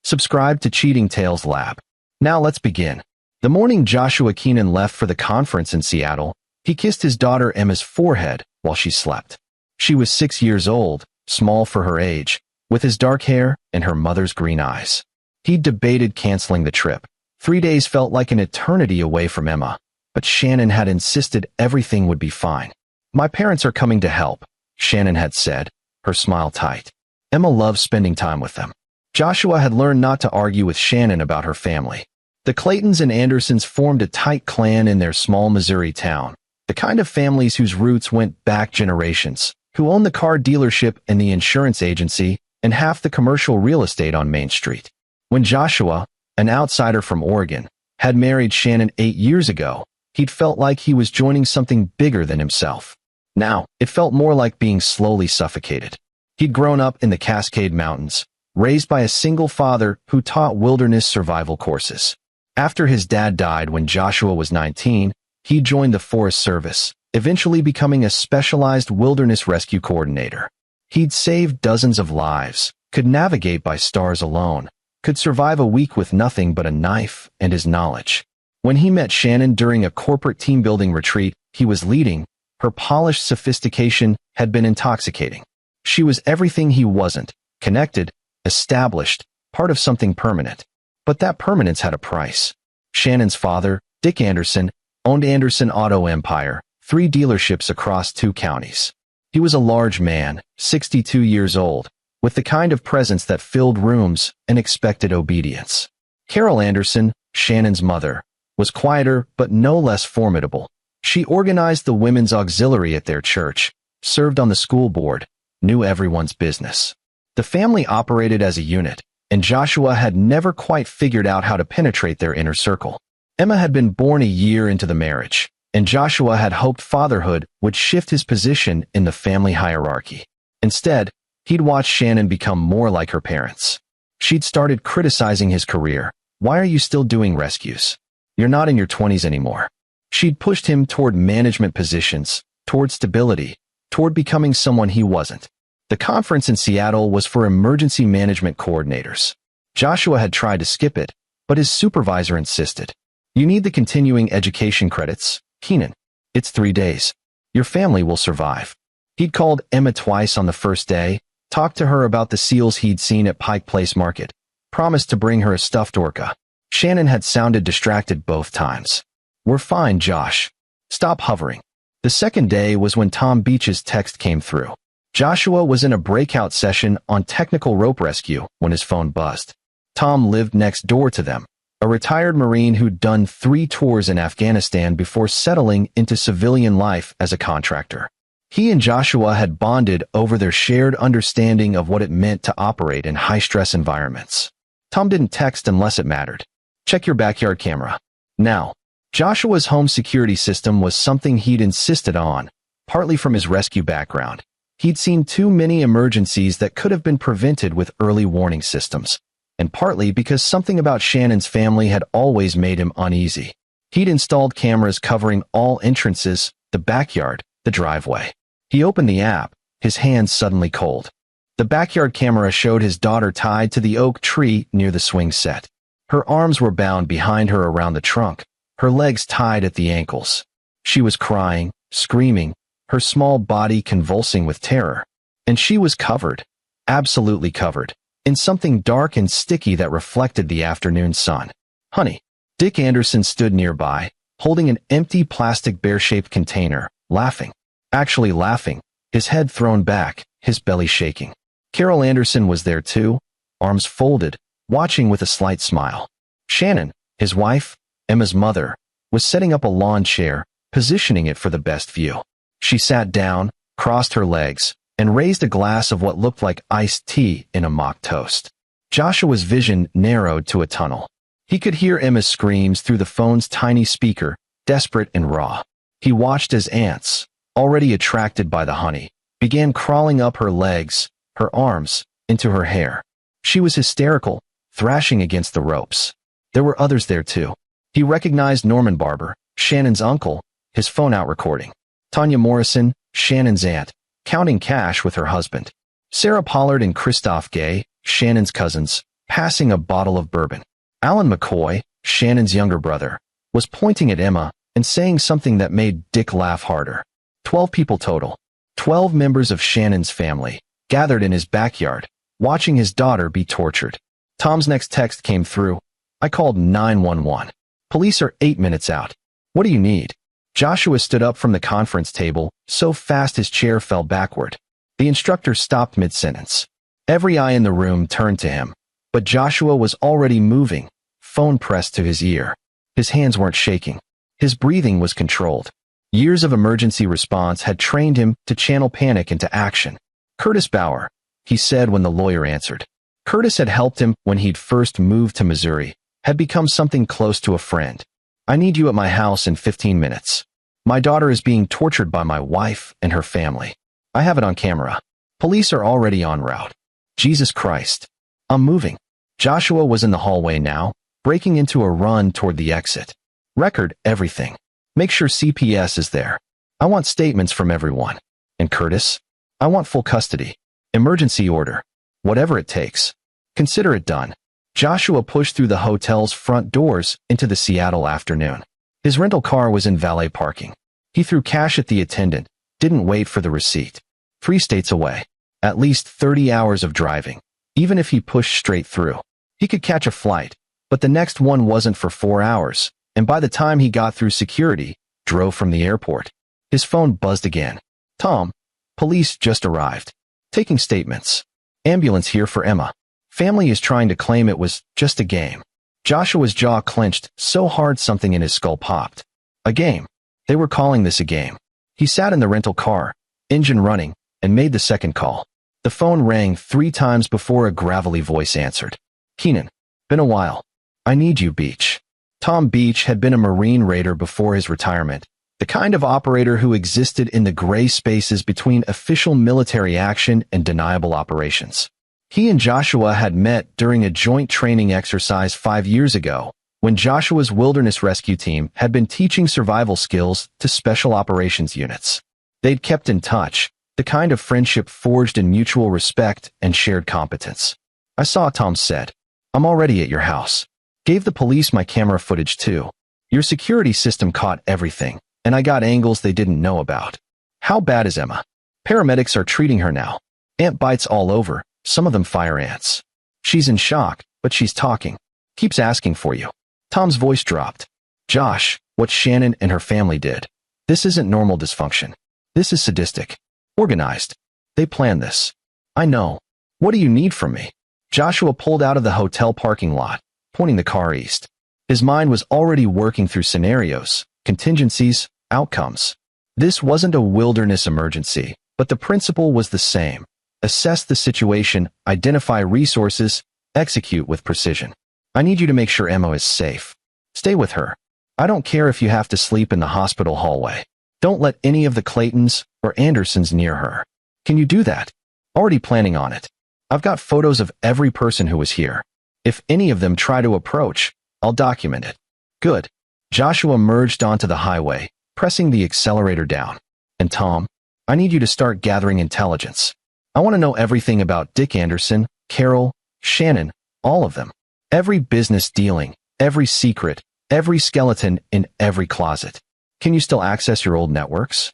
Subscribe to Cheating Tales Lab. Now let's begin. The morning Joshua Keenan left for the conference in Seattle, he kissed his daughter Emma's forehead while she slept. She was 6 years old, small for her age, with his dark hair and her mother's green eyes. He debated canceling the trip. 3 days felt like an eternity away from Emma, but Shannon had insisted everything would be fine. "My parents are coming to help," Shannon had said, her smile tight. Emma loved spending time with them. Joshua had learned not to argue with Shannon about her family. The Claytons and Andersons formed a tight clan in their small Missouri town, the kind of families whose roots went back generations, who owned the car dealership and the insurance agency and half the commercial real estate on Main Street. When Joshua, an outsider from Oregon, had married Shannon 8 years ago, he'd felt like he was joining something bigger than himself. Now, it felt more like being slowly suffocated. He'd grown up in the Cascade Mountains, raised by a single father who taught wilderness survival courses. After his dad died when Joshua was 19, he joined the Forest Service, eventually becoming a specialized wilderness rescue coordinator. He'd saved dozens of lives, could navigate by stars alone, could survive a week with nothing but a knife and his knowledge. When he met Shannon during a corporate team-building retreat he was leading, her polished sophistication had been intoxicating. She was everything he wasn't: connected, established, part of something permanent. But that permanence had a price. Shannon's father, Dick Anderson, owned Anderson Auto Empire, 3 dealerships across 2 counties. He was a large man, 62 years old, with the kind of presence that filled rooms and expected obedience. Carol Anderson, Shannon's mother, was quieter but no less formidable. She organized the women's auxiliary at their church, served on the school board, knew everyone's business. The family operated as a unit, and Joshua had never quite figured out how to penetrate their inner circle. Emma had been born a year into the marriage, and Joshua had hoped fatherhood would shift his position in the family hierarchy. Instead, he'd watched Shannon become more like her parents. She'd started criticizing his career. "Why are you still doing rescues? You're not in your 20s anymore." She'd pushed him toward management positions, toward stability, toward becoming someone he wasn't. The conference in Seattle was for emergency management coordinators. Joshua had tried to skip it, but his supervisor insisted. "You need the continuing education credits, Keenan. It's 3 days. Your family will survive." He'd called Emma twice on the first day, talked to her about the seals he'd seen at Pike Place Market, promised to bring her a stuffed orca. Shannon had sounded distracted both times. "We're fine, Josh. Stop hovering." The second day was when Tom Beach's text came through. Joshua was in a breakout session on technical rope rescue when his phone buzzed. Tom lived next door to them, a retired Marine who'd done 3 tours in Afghanistan before settling into civilian life as a contractor. He and Joshua had bonded over their shared understanding of what it meant to operate in high-stress environments. Tom didn't text unless it mattered. "Check your backyard camera." Now, Joshua's home security system was something he'd insisted on, partly from his rescue background. He'd seen too many emergencies that could have been prevented with early warning systems, and partly because something about Shannon's family had always made him uneasy. He'd installed cameras covering all entrances, the backyard, the driveway. He opened the app, his hands suddenly cold. The backyard camera showed his daughter tied to the oak tree near the swing set. Her arms were bound behind her around the trunk, her legs tied at the ankles. She was crying, screaming, her small body convulsing with terror. And she was covered, absolutely covered, in something dark and sticky that reflected the afternoon sun. "Honey." Dick Anderson stood nearby, holding an empty plastic bear-shaped container, laughing. Actually laughing, his head thrown back, his belly shaking. Carol Anderson was there too, arms folded, watching with a slight smile. Shannon, his wife, Emma's mother, was setting up a lawn chair, positioning it for the best view. She sat down, crossed her legs, and raised a glass of what looked like iced tea in a mock toast. Joshua's vision narrowed to a tunnel. He could hear Emma's screams through the phone's tiny speaker, desperate and raw. He watched as ants, already attracted by the honey, began crawling up her legs, her arms, into her hair. She was hysterical, thrashing against the ropes. There were others there too. He recognized Norman Barber, Shannon's uncle, his phone out recording. Tanya Morrison, Shannon's aunt, counting cash with her husband. Sarah Pollard and Christoph Gay, Shannon's cousins, passing a bottle of bourbon. Alan McCoy, Shannon's younger brother, was pointing at Emma and saying something that made Dick laugh harder. 12 people total. 12 members of Shannon's family gathered in his backyard, watching his daughter be tortured. Tom's next text came through. I called 911. Police are 8 minutes out. What do you need? Joshua stood up from the conference table, so fast his chair fell backward. The instructor stopped mid-sentence. Every eye in the room turned to him, but Joshua was already moving, phone pressed to his ear. His hands weren't shaking. His breathing was controlled. Years of emergency response had trained him to channel panic into action. Curtis Bauer, he said when the lawyer answered. Curtis had helped him when he'd first moved to Missouri, had become something close to a friend. I need you at my house in 15 minutes. My daughter is being tortured by my wife and her family. I have it on camera. Police are already en route. Jesus Christ. I'm moving. Joshua was in the hallway now, breaking into a run toward the exit. Record everything. Make sure CPS is there. I want statements from everyone. And Curtis? I want full custody. Emergency order. Whatever it takes. Consider it done. Joshua pushed through the hotel's front doors into the Seattle afternoon. His rental car was in valet parking. He threw cash at the attendant, didn't wait for the receipt. 3 states away. At least 30 hours of driving. Even if he pushed straight through. He could catch a flight, but the next one wasn't for 4 hours, and by the time he got through security, drove from the airport. His phone buzzed again. Tom, police just arrived. Taking statements. Ambulance here for Emma. Family is trying to claim it was just a game. Joshua's jaw clenched so hard something in his skull popped. A game. They were calling this a game. He sat in the rental car, engine running, and made the second call. The phone rang 3 times before a gravelly voice answered. Keenan. Been a while. I need you, Beach. Tom Beach had been a Marine raider before his retirement, the kind of operator who existed in the gray spaces between official military action and deniable operations. He and Joshua had met during a joint training exercise 5 years ago, when Joshua's wilderness rescue team had been teaching survival skills to special operations units. They'd kept in touch, the kind of friendship forged in mutual respect and shared competence. I saw, Tom said. I'm already at your house. Gave the police my camera footage too. Your security system caught everything, and I got angles they didn't know about. How bad is Emma? Paramedics are treating her now. Ant bites all over, some of them fire ants. She's in shock, but she's talking. Keeps asking for you. Tom's voice dropped. Josh, what Shannon and her family did. This isn't normal dysfunction. This is sadistic. Organized. They planned this. I know. What do you need from me? Joshua pulled out of the hotel parking lot, pointing the car east. His mind was already working through scenarios, contingencies, outcomes. This wasn't a wilderness emergency, but the principle was the same. Assess the situation, identify resources, execute with precision. I need you to make sure Emma is safe. Stay with her. I don't care if you have to sleep in the hospital hallway. Don't let any of the Claytons or Andersons near her. Can you do that? Already planning on it. I've got photos of every person who was here. If any of them try to approach, I'll document it. Good. Joshua merged onto the highway, pressing the accelerator down. And Tom, I need you to start gathering intelligence. I want to know everything about Dick Anderson, Carol, Shannon, all of them. Every business dealing, every secret, every skeleton in every closet. Can you still access your old networks?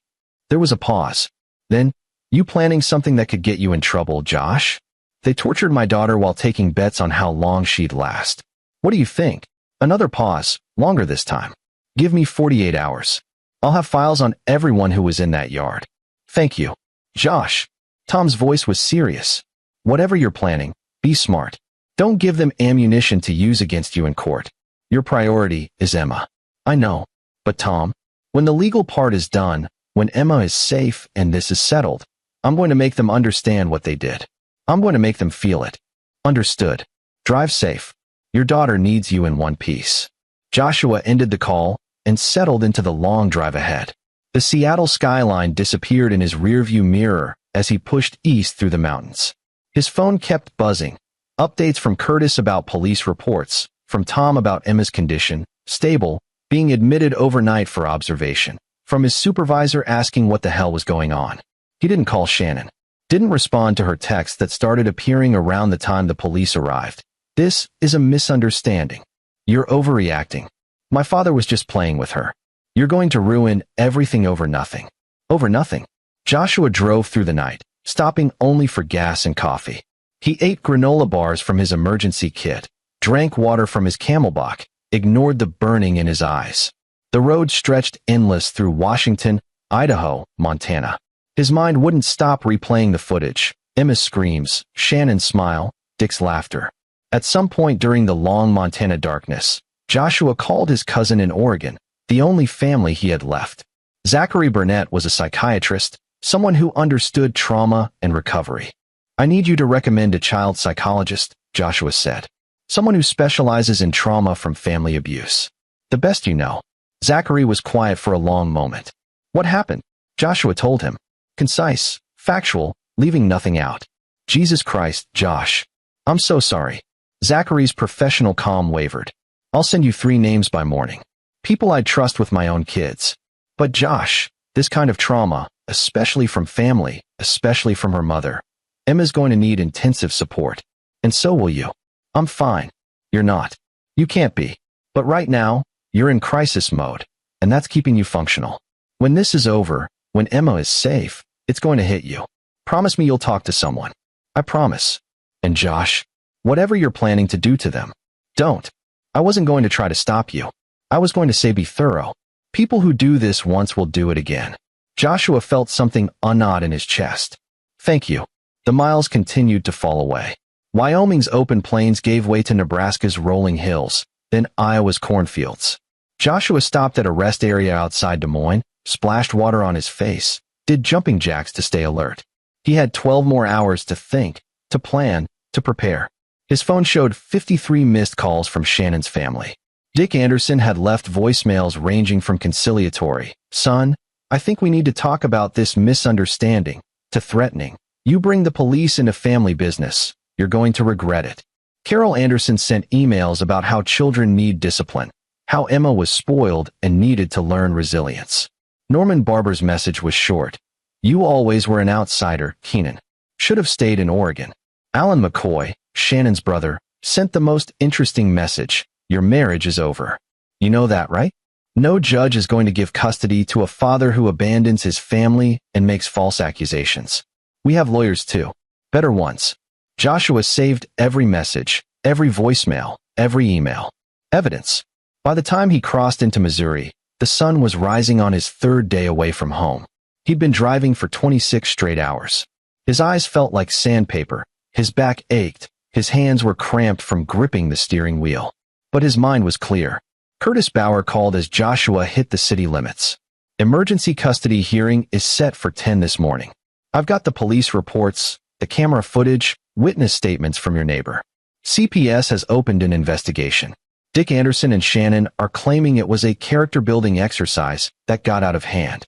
There was a pause. Then, you planning something that could get you in trouble, Josh? They tortured my daughter while taking bets on how long she'd last. What do you think? Another pause, longer this time. Give me 48 hours. I'll have files on everyone who was in that yard. Thank you. Josh. Tom's voice was serious. Whatever you're planning, be smart. Don't give them ammunition to use against you in court. Your priority is Emma. I know. But Tom, when the legal part is done, when Emma is safe and this is settled, I'm going to make them understand what they did. I'm going to make them feel it. Understood. Drive safe. Your daughter needs you in one piece. Joshua ended the call and settled into the long drive ahead. The Seattle skyline disappeared in his rearview mirror as he pushed east through the mountains. His phone kept buzzing. Updates from Curtis about police reports, from Tom about Emma's condition, stable, being admitted overnight for observation, from his supervisor asking what the hell was going on. He didn't call Shannon. Didn't respond to her text that started appearing around the time the police arrived. This is a misunderstanding. You're overreacting. My father was just playing with her. You're going to ruin everything over nothing. Over nothing. Joshua drove through the night, stopping only for gas and coffee. He ate granola bars from his emergency kit, drank water from his Camelback, ignored the burning in his eyes. The road stretched endless through Washington, Idaho, Montana. His mind wouldn't stop replaying the footage. Emma's screams, Shannon's smile, Dick's laughter. At some point during the long Montana darkness, Joshua called his cousin in Oregon, the only family he had left. Zachary Burnett was a psychiatrist, someone who understood trauma and recovery. I need you to recommend a child psychologist, Joshua said. Someone who specializes in trauma from family abuse. The best you know. Zachary was quiet for a long moment. What happened? Joshua told him. Concise, factual, leaving nothing out. Jesus Christ, Josh. I'm so sorry. Zachary's professional calm wavered. I'll send you 3 names by morning. People I'd trust with my own kids. But Josh, this kind of trauma, especially from family, especially from her mother, Emma's going to need intensive support. And so will you. I'm fine. You're not. You can't be. But right now, you're in crisis mode, and that's keeping you functional. When this is over, when Emma is safe, it's going to hit you. Promise me you'll talk to someone. I promise. And Josh, whatever you're planning to do to them, don't. I wasn't going to try to stop you. I was going to say be thorough. People who do this once will do it again. Joshua felt something unodd in his chest. Thank you. The miles continued to fall away. Wyoming's open plains gave way to Nebraska's rolling hills, then Iowa's cornfields. Joshua stopped at a rest area outside Des Moines, splashed water on his face, did jumping jacks to stay alert. He had 12 more hours to think, to plan, to prepare. His phone showed 53 missed calls from Shannon's family. Dick Anderson had left voicemails ranging from conciliatory, "Son, I think we need to talk about this misunderstanding," to threatening, "You bring the police into family business, you're going to regret it." Carol Anderson sent emails about how children need discipline, how Emma was spoiled and needed to learn resilience. Norman Barber's message was short. "You always were an outsider, Keenan. Should have stayed in Oregon." Alan McCoy, Shannon's brother, sent the most interesting message. "Your marriage is over. You know that, right? No judge is going to give custody to a father who abandons his family and makes false accusations. We have lawyers too. Better ones." Joshua saved every message, every voicemail, every email. Evidence. By the time he crossed into Missouri, the sun was rising on his 3rd day away from home. He'd been driving for 26 straight hours. His eyes felt like sandpaper, his back ached, his hands were cramped from gripping the steering wheel. But his mind was clear. Curtis Bauer called as Joshua hit the city limits. "Emergency custody hearing is set for 10 this morning. I've got the police reports, the camera footage, witness statements from your neighbor. CPS has opened an investigation. Dick Anderson and Shannon are claiming it was a character-building exercise that got out of hand."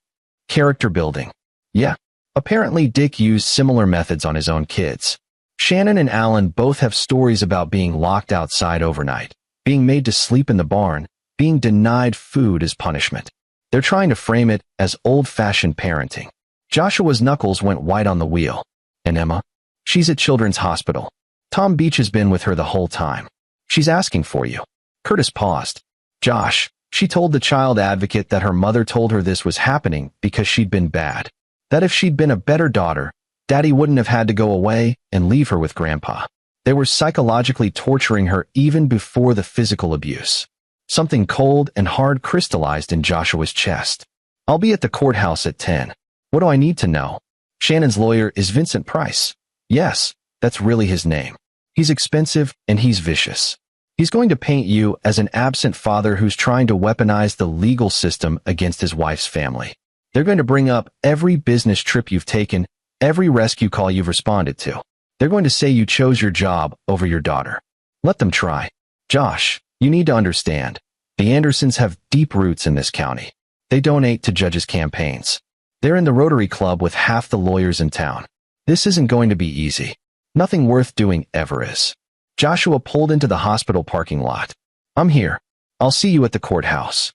Character building. Yeah. Apparently Dick used similar methods on his own kids. Shannon and Alan both have stories about being locked outside overnight, being made to sleep in the barn, being denied food as punishment. They're trying to frame it as old-fashioned parenting. Joshua's knuckles went white on the wheel. And Emma? She's at Children's Hospital. Tom Beach has been with her the whole time. She's asking for you. Curtis paused. "Josh," she told the child advocate that her mother told her this was happening because she'd been bad. That if she'd been a better daughter, Daddy wouldn't have had to go away and leave her with Grandpa. They were psychologically torturing her even before the physical abuse. Something cold and hard crystallized in Joshua's chest. "I'll be at the courthouse at 10. What do I need to know?" Shannon's lawyer is Vincent Price. Yes, that's really his name. He's expensive and he's vicious. He's going to paint you as an absent father who's trying to weaponize the legal system against his wife's family. They're going to bring up every business trip you've taken, every rescue call you've responded to. They're going to say you chose your job over your daughter. Let them try. Josh, you need to understand. The Andersons have deep roots in this county. They donate to judges' campaigns. They're in the Rotary Club with half the lawyers in town. This isn't going to be easy. Nothing worth doing ever is. Joshua pulled into the hospital parking lot. "I'm here. I'll see you at the courthouse."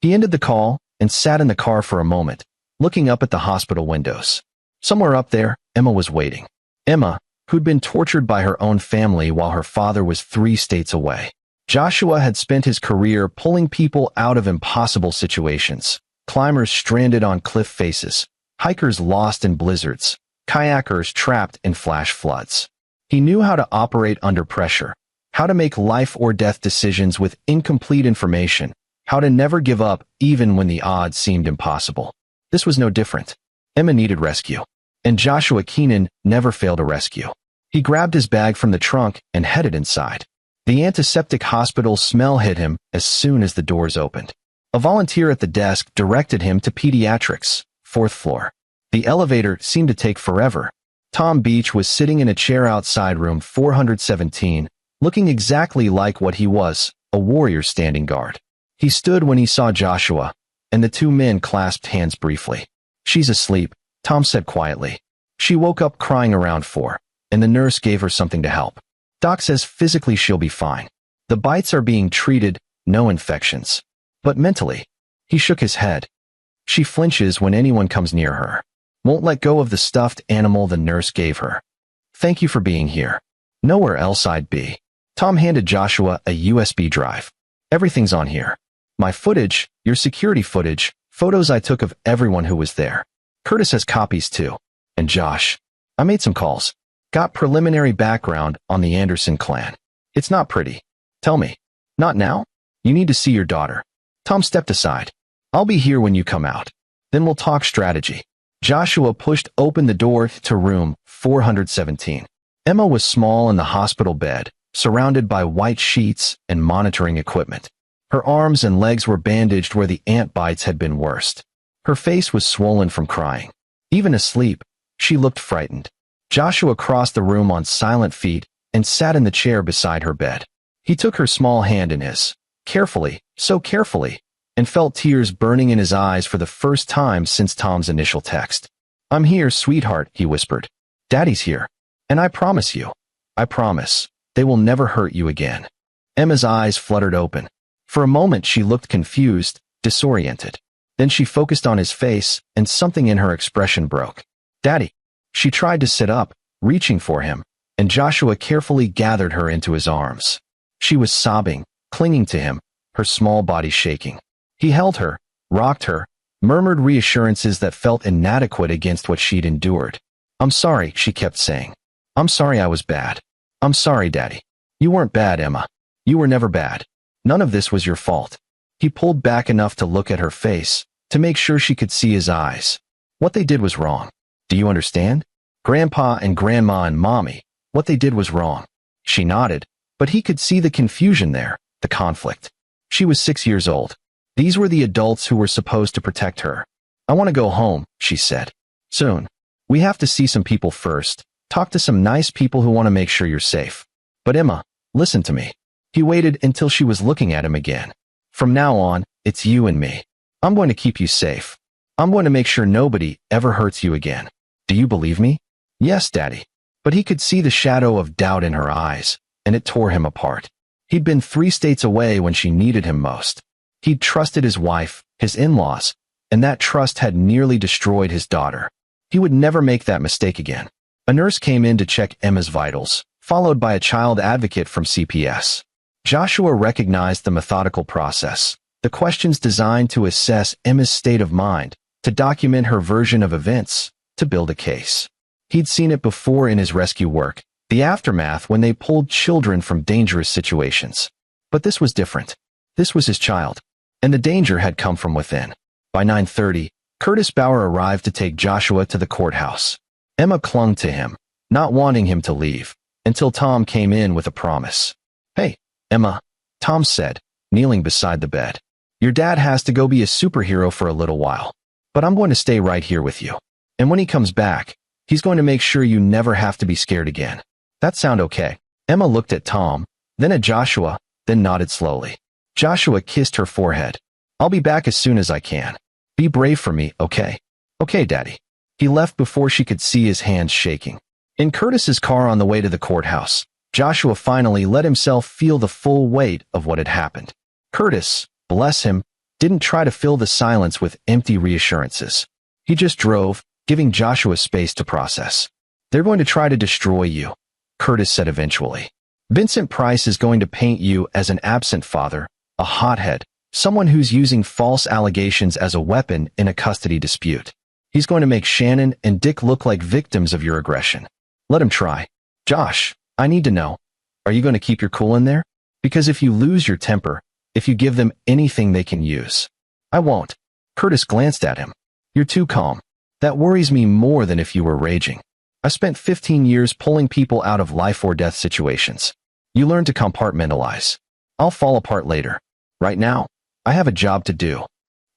He ended the call and sat in the car for a moment, looking up at the hospital windows. Somewhere up there, Emma was waiting. Emma, who'd been tortured by her own family while her father was 3 states away. Joshua had spent his career pulling people out of impossible situations, climbers stranded on cliff faces, hikers lost in blizzards, kayakers trapped in flash floods. He knew how to operate under pressure, how to make life-or-death decisions with incomplete information, how to never give up even when the odds seemed impossible. This was no different. Emma needed rescue, and Joshua Keenan never failed to rescue. He grabbed his bag from the trunk and headed inside. The antiseptic hospital smell hit him as soon as the doors opened. A volunteer at the desk directed him to pediatrics, 4th floor. The elevator seemed to take forever. Tom Beach was sitting in a chair outside room 417, looking exactly like what he was, a warrior standing guard. He stood when he saw Joshua, and the 2 men clasped hands briefly. "She's asleep," Tom said quietly. "She woke up crying around 4, and the nurse gave her something to help. Doc says physically she'll be fine. The bites are being treated, no infections. But mentally," he shook his head. "She flinches when anyone comes near her. Won't let go of the stuffed animal the nurse gave her. Thank you for being here. Nowhere else I'd be." Tom handed Joshua a USB drive. "Everything's on here. My footage, your security footage, photos I took of everyone who was there. Curtis has copies too. And Josh, I made some calls. Got preliminary background on the Anderson clan. It's not pretty. Tell me. Not now? You need to see your daughter." Tom stepped aside. "I'll be here when you come out. Then we'll talk strategy." Joshua pushed open the door to room 417. Emma was small in the hospital bed, surrounded by white sheets and monitoring equipment. Her arms and legs were bandaged where the ant bites had been worst. Her face was swollen from crying. Even asleep, she looked frightened. Joshua crossed the room on silent feet and sat in the chair beside her bed. He took her small hand in his, carefully, so carefully, and felt tears burning in his eyes for the first time since Tom's initial text. "I'm here, sweetheart," he whispered. "Daddy's here. And I promise you, I promise, they will never hurt you again." Emma's eyes fluttered open. For a moment she looked confused, disoriented. Then she focused on his face, and something in her expression broke. "Daddy." She tried to sit up, reaching for him, and Joshua carefully gathered her into his arms. She was sobbing, clinging to him, her small body shaking. He held her, rocked her, murmured reassurances that felt inadequate against what she'd endured. "I'm sorry," she kept saying. "I'm sorry I was bad. I'm sorry, Daddy." "You weren't bad, Emma. You were never bad. None of this was your fault." He pulled back enough to look at her face, to make sure she could see his eyes. "What they did was wrong. Do you understand? Grandpa and Grandma and Mommy, what they did was wrong." She nodded, but he could see the confusion there, the conflict. She was 6 years old. These were the adults who were supposed to protect her. "I want to go home," she said. "Soon. We have to see some people first. Talk to some nice people who want to make sure you're safe." "But Emma, listen to me." He waited until she was looking at him again. "From now on, it's you and me. I'm going to keep you safe. I'm going to make sure nobody ever hurts you again. Do you believe me?" "Yes, Daddy." But he could see the shadow of doubt in her eyes, and it tore him apart. He'd been 3 states away when she needed him most. He'd trusted his wife, his in-laws, and that trust had nearly destroyed his daughter. He would never make that mistake again. A nurse came in to check Emma's vitals, followed by a child advocate from CPS. Joshua recognized the methodical process, the questions designed to assess Emma's state of mind, to document her version of events, to build a case. He'd seen it before in his rescue work, the aftermath when they pulled children from dangerous situations. But this was different. This was his child, and the danger had come from within. By 9:30, Curtis Bauer arrived to take Joshua to the courthouse. Emma clung to him, not wanting him to leave, until Tom came in with a promise. "Hey, Emma," Tom said, kneeling beside the bed. "Your dad has to go be a superhero for a little while, but I'm going to stay right here with you. And when he comes back, he's going to make sure you never have to be scared again. That sound okay?" Emma looked at Tom, then at Joshua, then nodded slowly. Joshua kissed her forehead. "I'll be back as soon as I can. Be brave for me, okay?" "Okay, Daddy." He left before she could see his hands shaking. In Curtis's car on the way to the courthouse, Joshua finally let himself feel the full weight of what had happened. Curtis, bless him, didn't try to fill the silence with empty reassurances. He just drove, giving Joshua space to process. "They're going to try to destroy you," Curtis said eventually. Vincent Price is going to paint you as an absent father, a hothead, someone who's using false allegations as a weapon in a custody dispute. He's going to make Shannon and Dick look like victims of your aggression. Let him try. Josh, I need to know. Are you going to keep your cool in there? Because if you lose your temper, if you give them anything they can use. I won't. Curtis glanced at him. You're too calm. That worries me more than if you were raging. I spent 15 years pulling people out of life or death situations. You learn to compartmentalize. I'll fall apart later. Right now, I have a job to do.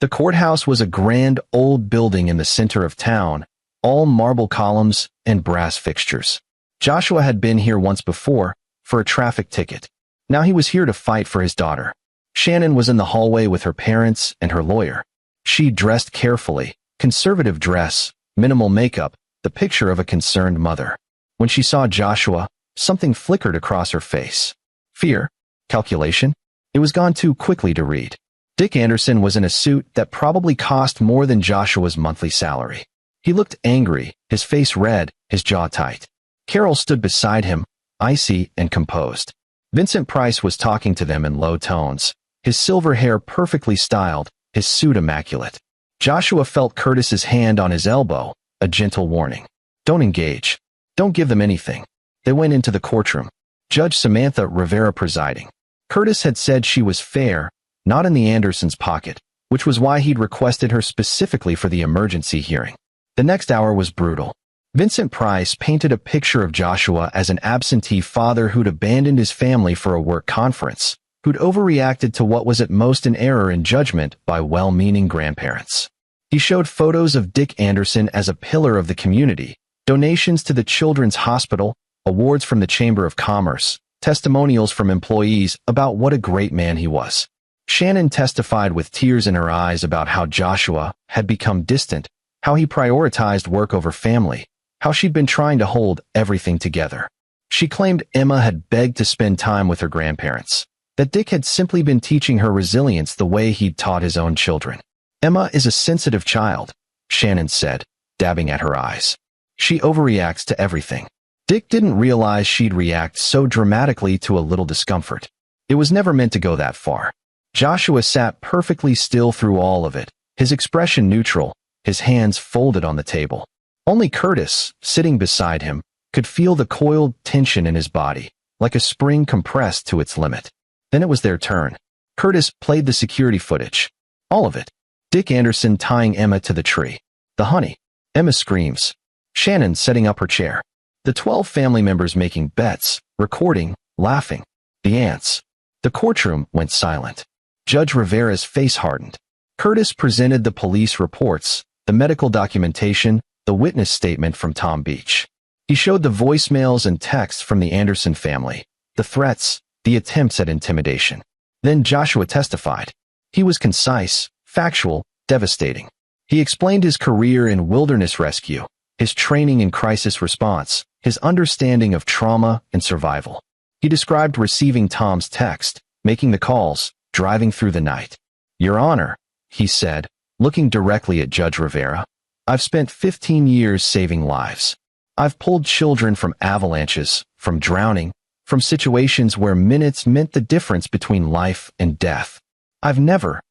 The courthouse was a grand old building in the center of town, all marble columns and brass fixtures. Joshua had been here once before, for a traffic ticket. Now he was here to fight for his daughter. Shannon was in the hallway with her parents and her lawyer. She dressed carefully, conservative dress, minimal makeup, the picture of a concerned mother. When she saw Joshua, something flickered across her face. Fear? Calculation? It was gone too quickly to read. Dick Anderson was in a suit that probably cost more than Joshua's monthly salary. He looked angry, his face red, his jaw tight. Carol stood beside him, icy and composed. Vincent Price was talking to them in low tones, his silver hair perfectly styled, his suit immaculate. Joshua felt Curtis's hand on his elbow, a gentle warning. Don't engage. Don't give them anything. They went into the courtroom. Judge Samantha Rivera presiding. Curtis had said she was fair, not in the Andersons' pocket, which was why he'd requested her specifically for the emergency hearing. The next hour was brutal. Vincent Price painted a picture of Joshua as an absentee father who'd abandoned his family for a work conference, who'd overreacted to what was at most an error in judgment by well-meaning grandparents. He showed photos of Dick Anderson as a pillar of the community, donations to the Children's Hospital, awards from the Chamber of Commerce, testimonials from employees about what a great man he was. Shannon testified with tears in her eyes about how Joshua had become distant, how he prioritized work over family, how she'd been trying to hold everything together. She claimed Emma had begged to spend time with her grandparents, that Dick had simply been teaching her resilience the way he'd taught his own children. Emma is a sensitive child, Shannon said, dabbing at her eyes. She overreacts to everything. Dick didn't realize she'd react so dramatically to a little discomfort. It was never meant to go that far. Joshua sat perfectly still through all of it, his expression neutral, his hands folded on the table. Only Curtis, sitting beside him, could feel the coiled tension in his body, like a spring compressed to its limit. Then it was their turn. Curtis played the security footage. All of it. Dick Anderson tying Emma to the tree. The honey. Emma's screams. Shannon setting up her chair. The 12 family members making bets, recording, laughing. The aunts. The courtroom went silent. Judge Rivera's face hardened. Curtis presented the police reports, the medical documentation, the witness statement from Tom Beach. He showed the voicemails and texts from the Anderson family, the threats, the attempts at intimidation. Then Joshua testified. He was concise, factual, devastating. He explained his career in wilderness rescue, his training in crisis response, his understanding of trauma and survival. He described receiving Tom's text, making the calls, driving through the night. Your Honor, he said, looking directly at Judge Rivera, I've spent 15 years saving lives. I've pulled children from avalanches, from drowning, from situations where minutes meant the difference between life and death. I've never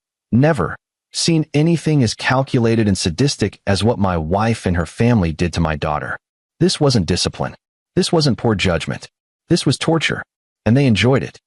seen anything as calculated and sadistic as what my wife and her family did to my daughter. This wasn't discipline. This wasn't poor judgment. This was torture, and they enjoyed it.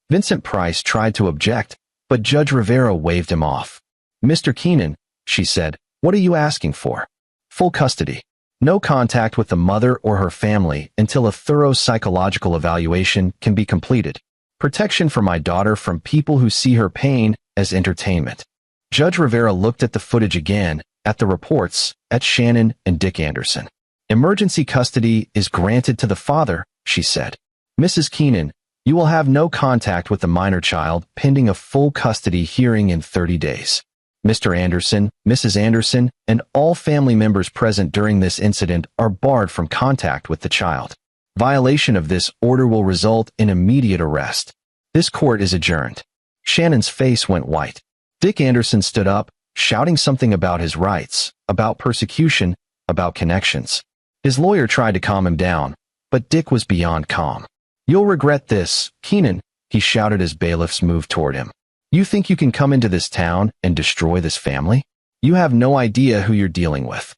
Vincent Price tried to object, but Judge Rivera waved him off. Mr. Keenan, she said, what are you asking for? Full custody. No contact with the mother or her family until a thorough psychological evaluation can be completed. Protection for my daughter from people who see her pain as entertainment. Judge Rivera looked at the footage again, at the reports, at Shannon and Dick Anderson. Emergency custody is granted to the father, she said. Mrs. Keenan, you will have no contact with the minor child pending a full custody hearing in 30 days. Mr. Anderson, Mrs. Anderson, and all family members present during this incident are barred from contact with the child. Violation of this order will result in immediate arrest. This court is adjourned. Shannon's face went white. Dick Anderson stood up, shouting something about his rights, about persecution, about connections. His lawyer tried to calm him down, But Dick was beyond calm. "You'll regret this, Keenan," he shouted as bailiffs moved toward him. "You think you can come into this town and destroy this family? You have no idea who you're dealing with."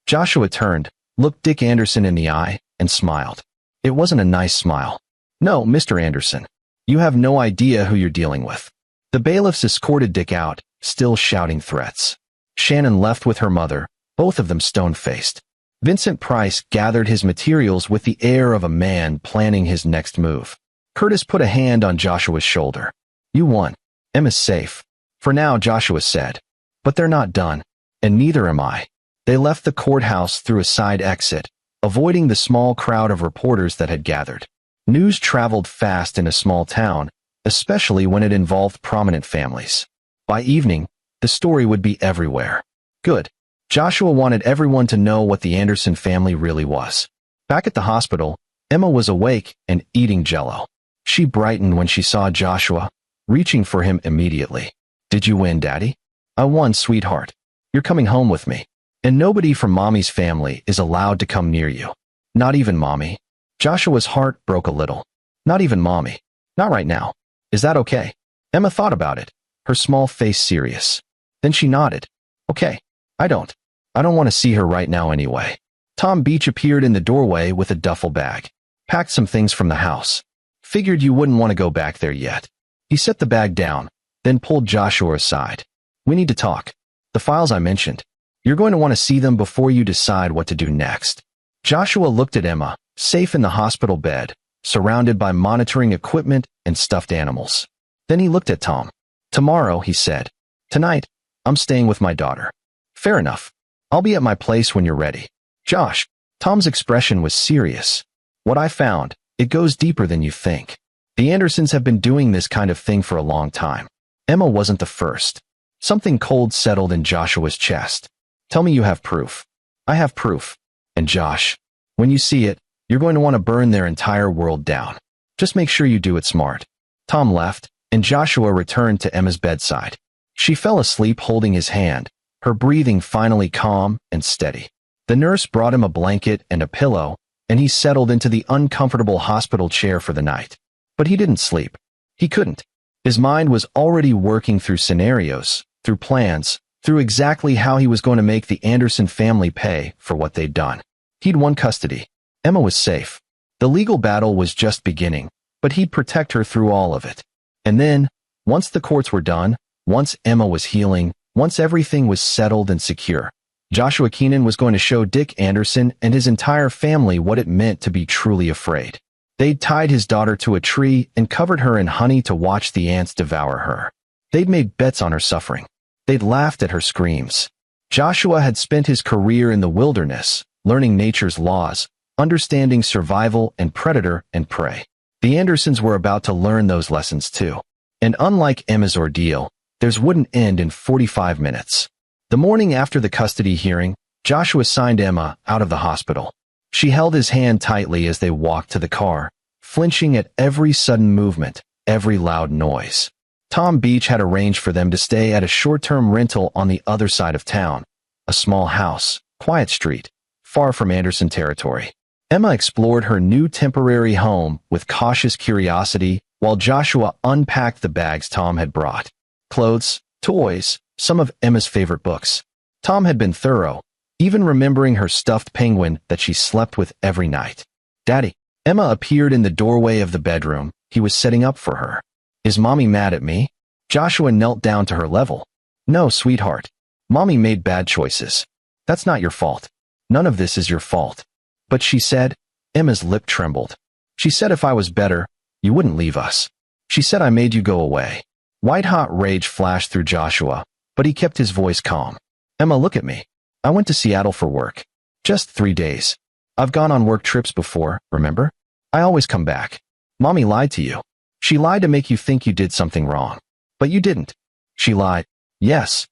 Joshua turned, looked Dick Anderson in the eye, and smiled. It wasn't a nice smile. "No, Mr. Anderson. You have no idea who you're dealing with." The bailiffs escorted Dick out, still shouting threats. Shannon left with her mother, both of them stone-faced. Vincent Price gathered his materials with the air of a man planning his next move. Curtis put a hand on Joshua's shoulder. "You won. Emma's safe. For now," Joshua said. "But they're not done, and neither am I." They left the courthouse through a side exit, avoiding the small crowd of reporters that had gathered. News traveled fast in a small town, especially when it involved prominent families. By evening, the story would be everywhere. Good. Joshua wanted everyone to know what the Anderson family really was. Back at the hospital, Emma was awake and eating Jell-O. She brightened when she saw Joshua, reaching for him immediately. "Did you win, Daddy?" "I won, sweetheart. You're coming home with me. And nobody from Mommy's family is allowed to come near you. Not even Mommy." Joshua's heart broke a little. "Not even Mommy. Not right now. Is that okay?" Emma thought about it, her small face serious. Then she nodded. "Okay. I don't want to see her right now anyway." Tom Beach appeared in the doorway with a duffel bag. "Packed some things from the house. Figured you wouldn't want to go back there yet." He set the bag down, then pulled Joshua aside. "We need to talk. The files I mentioned. You're going to want to see them before you decide what to do next." Joshua looked at Emma, safe in the hospital bed, surrounded by monitoring equipment and stuffed animals. Then he looked at Tom. "Tomorrow," he said. "Tonight, I'm staying with my daughter." "Fair enough. I'll be at my place when you're ready." "Josh," Tom's expression was serious. "What I found, it goes deeper than you think. The Andersons have been doing this kind of thing for a long time. Emma wasn't the first." Something cold settled in Joshua's chest. "Tell me you have proof." "I have proof. And Josh, when you see it, you're going to want to burn their entire world down. Just make sure you do it smart." Tom left, and Joshua returned to Emma's bedside. She fell asleep holding his hand, her breathing finally calm and steady. The nurse brought him a blanket and a pillow, and he settled into the uncomfortable hospital chair for the night. But he didn't sleep. He couldn't. His mind was already working through scenarios, through plans, through exactly how he was going to make the Anderson family pay for what they'd done. He'd won custody. Emma was safe. The legal battle was just beginning, but he'd protect her through all of it. And then, once the courts were done, once Emma was healing, once everything was settled and secure, Joshua Keenan was going to show Dick Anderson and his entire family what it meant to be truly afraid. They'd tied his daughter to a tree and covered her in honey to watch the ants devour her. They'd made bets on her suffering. They'd laughed at her screams. Joshua had spent his career in the wilderness, learning nature's laws, understanding survival and predator and prey. The Andersons were about to learn those lessons too. And unlike Emma's ordeal, theirs wouldn't end in 45 minutes. The morning after the custody hearing, Joshua signed Emma out of the hospital. She held his hand tightly as they walked to the car, flinching at every sudden movement, every loud noise. Tom Beach had arranged for them to stay at a short-term rental on the other side of town, a small house, quiet street, far from Anderson territory. Emma explored her new temporary home with cautious curiosity while Joshua unpacked the bags Tom had brought. Clothes, toys, some of Emma's favorite books. Tom had been thorough, even remembering her stuffed penguin that she slept with every night. "Daddy." Emma appeared in the doorway of the bedroom he was setting up for her. "Is Mommy mad at me?" Joshua knelt down to her level. "No, sweetheart. Mommy made bad choices. That's not your fault. None of this is your fault." "But she said," Emma's lip trembled. "She said if I was better, you wouldn't leave us. She said I made you go away." White-hot rage flashed through Joshua, but he kept his voice calm. "Emma, look at me. I went to Seattle for work. Just 3 days. I've gone on work trips before, remember? I always come back. Mommy lied to you. She lied to make you think you did something wrong. But you didn't. She lied." "Yes."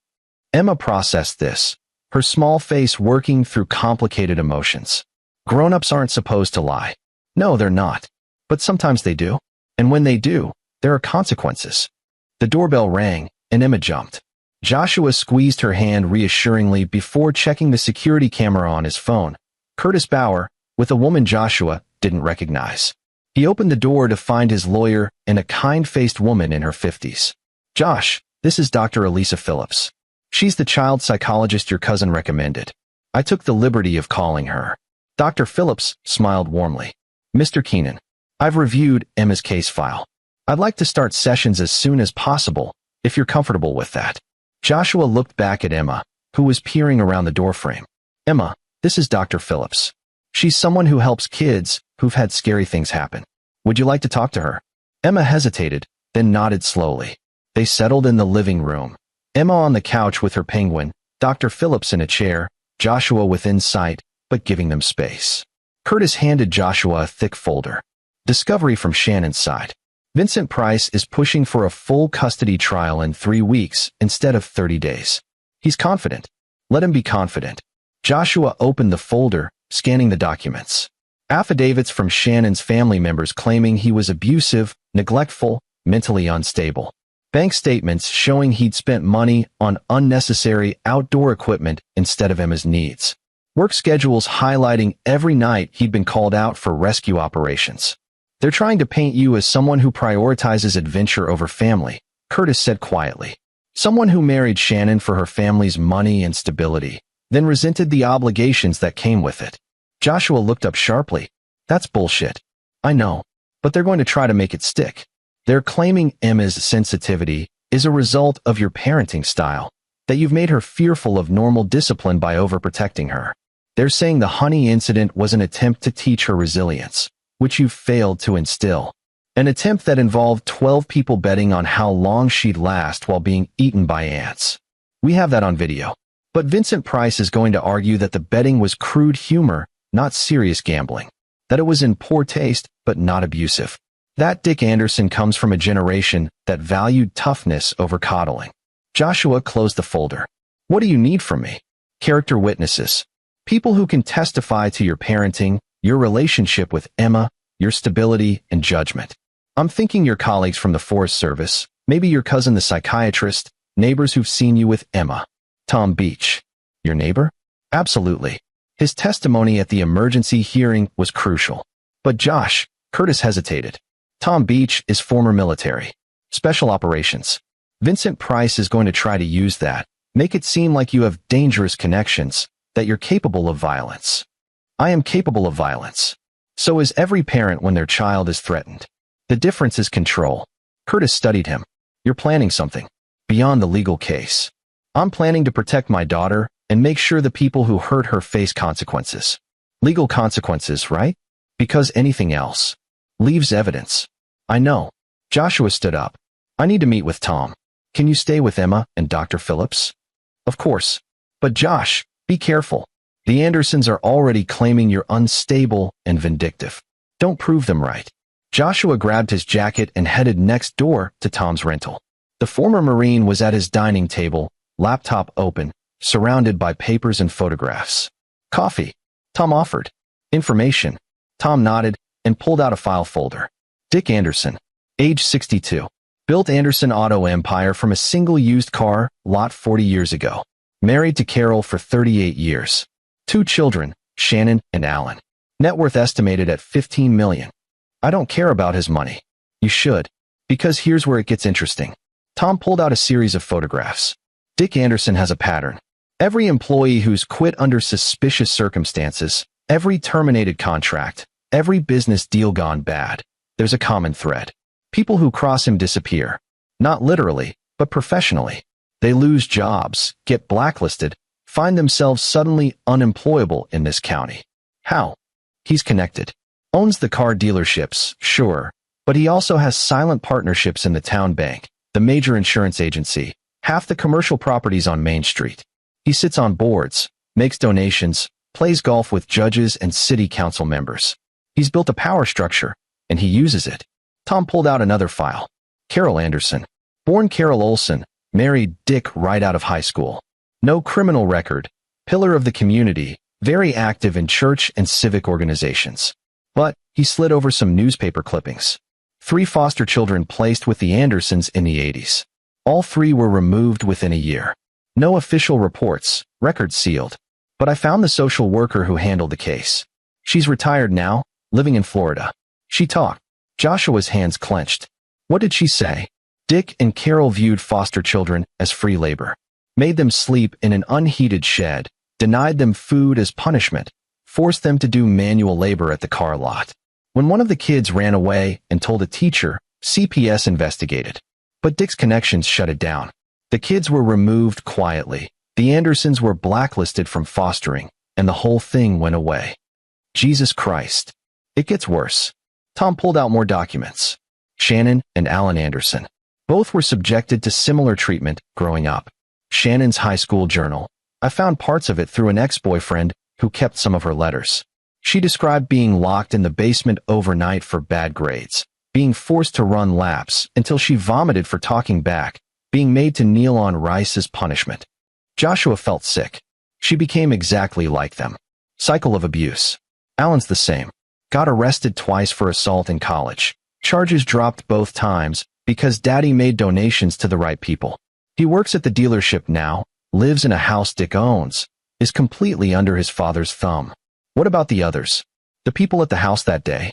Emma processed this, her small face working through complicated emotions. Grown-ups aren't supposed to lie. No, they're not. But sometimes they do. And when they do, there are consequences. The doorbell rang, and Emma jumped. Joshua squeezed her hand reassuringly before checking the security camera on his phone. Curtis Bauer, with a woman Joshua, didn't recognize. He opened the door to find his lawyer and a kind-faced woman in her 50s. "Josh, this is Dr. Elisa Phillips. She's the child psychologist your cousin recommended. I took the liberty of calling her." Dr. Phillips smiled warmly. "Mr. Keenan, I've reviewed Emma's case file. I'd like to start sessions as soon as possible, if you're comfortable with that." Joshua looked back at Emma, who was peering around the doorframe. "Emma, this is Dr. Phillips. She's someone who helps kids who've had scary things happen. Would you like to talk to her?" Emma hesitated, then nodded slowly. They settled in the living room. Emma on the couch with her penguin, Dr. Phillips in a chair, Joshua within sight, but giving them space. Curtis handed Joshua a thick folder. Discovery from Shannon's side. Vincent Price is pushing for a full custody trial in 3 weeks instead of 30 days. He's confident. Let him be confident. Joshua opened the folder, scanning the documents. Affidavits from Shannon's family members claiming he was abusive, neglectful, mentally unstable. Bank statements showing he'd spent money on unnecessary outdoor equipment instead of Emma's needs. Work schedules highlighting every night he'd been called out for rescue operations. "They're trying to paint you as someone who prioritizes adventure over family," Curtis said quietly. "Someone who married Shannon for her family's money and stability, then resented the obligations that came with it." Joshua looked up sharply. "That's bullshit. I know, but they're going to try to make it stick. They're claiming Emma's sensitivity is a result of your parenting style, that you've made her fearful of normal discipline by overprotecting her. They're saying the honey incident was an attempt to teach her resilience, which you failed to instill. An attempt that involved 12 people betting on how long she'd last while being eaten by ants. We have that on video. But Vincent Price is going to argue that the betting was crude humor, not serious gambling. That it was in poor taste, but not abusive. That Dick Anderson comes from a generation that valued toughness over coddling." Joshua closed the folder. "What do you need from me?" "Character witnesses. People who can testify to your parenting, your relationship with Emma, your stability and judgment. I'm thinking your colleagues from the Forest Service, maybe your cousin the psychiatrist, neighbors who've seen you with Emma." "Tom Beach. Your neighbor?" "Absolutely. His testimony at the emergency hearing was crucial." "But Josh," Curtis hesitated. "Tom Beach is former military. Special operations. Vincent Price is going to try to use that, make it seem like you have dangerous connections, that you're capable of violence." "I am capable of violence. So is every parent when their child is threatened. The difference is control." Curtis studied him. "You're planning something beyond the legal case." "I'm planning to protect my daughter and make sure the people who hurt her face consequences." "Legal consequences, right? Because anything else leaves evidence." "I know." Joshua stood up. "I need to meet with Tom. Can you stay with Emma and Dr. Phillips?" "Of course. But Josh, be careful. The Andersons are already claiming you're unstable and vindictive. Don't prove them right." Joshua grabbed his jacket and headed next door to Tom's rental. The former Marine was at his dining table, laptop open, surrounded by papers and photographs. "Coffee," Tom offered. "Information." Tom nodded and pulled out a file folder. Dick Anderson, age 62. Built Anderson Auto Empire from a single used car lot 40 years ago. Married to Carol for 38 years. 2 children, Shannon and Alan. Net worth estimated at $15 million. "I don't care about his money." "You should. Because here's where it gets interesting." Tom pulled out a series of photographs. Dick Anderson has a pattern. Every employee who's quit under suspicious circumstances, every terminated contract, every business deal gone bad, there's a common thread. People who cross him disappear. Not literally, but professionally. They lose jobs, get blacklisted, find themselves suddenly unemployable in this county. How? He's connected. Owns the car dealerships, sure, but he also has silent partnerships in the town bank, the major insurance agency, half the commercial properties on Main Street. He sits on boards, makes donations, plays golf with judges and city council members. He's built a power structure, and he uses it. Tom pulled out another file. Carol Anderson. Born Carol Olson, married Dick right out of high school. No criminal record, pillar of the community, very active in church and civic organizations. But he slid over some newspaper clippings. 3 foster children placed with the Andersons in the 80s. All 3 were removed within a year. No official reports, records sealed. But I found the social worker who handled the case. She's retired now, living in Florida. She talked. Joshua's hands clenched. What did she say? Dick and Carol viewed foster children as free labor, made them sleep in an unheated shed, denied them food as punishment, forced them to do manual labor at the car lot. When one of the kids ran away and told a teacher, CPS investigated. But Dick's connections shut it down. The kids were removed quietly. The Andersons were blacklisted from fostering, and the whole thing went away. Jesus Christ. It gets worse. Tom pulled out more documents. Shannon and Alan Anderson. Both were subjected to similar treatment growing up. Shannon's high school journal. I found parts of it through an ex-boyfriend who kept some of her letters. She described being locked in the basement overnight for bad grades, being forced to run laps until she vomited for talking back, being made to kneel on rice as punishment. Joshua felt sick. She became exactly like them. Cycle of abuse. Alan's the same. Got arrested twice for assault in college. Charges dropped both times because daddy made donations to the right people. He works at the dealership now, lives in a house Dick owns, is completely under his father's thumb. What about the others? The people at the house that day?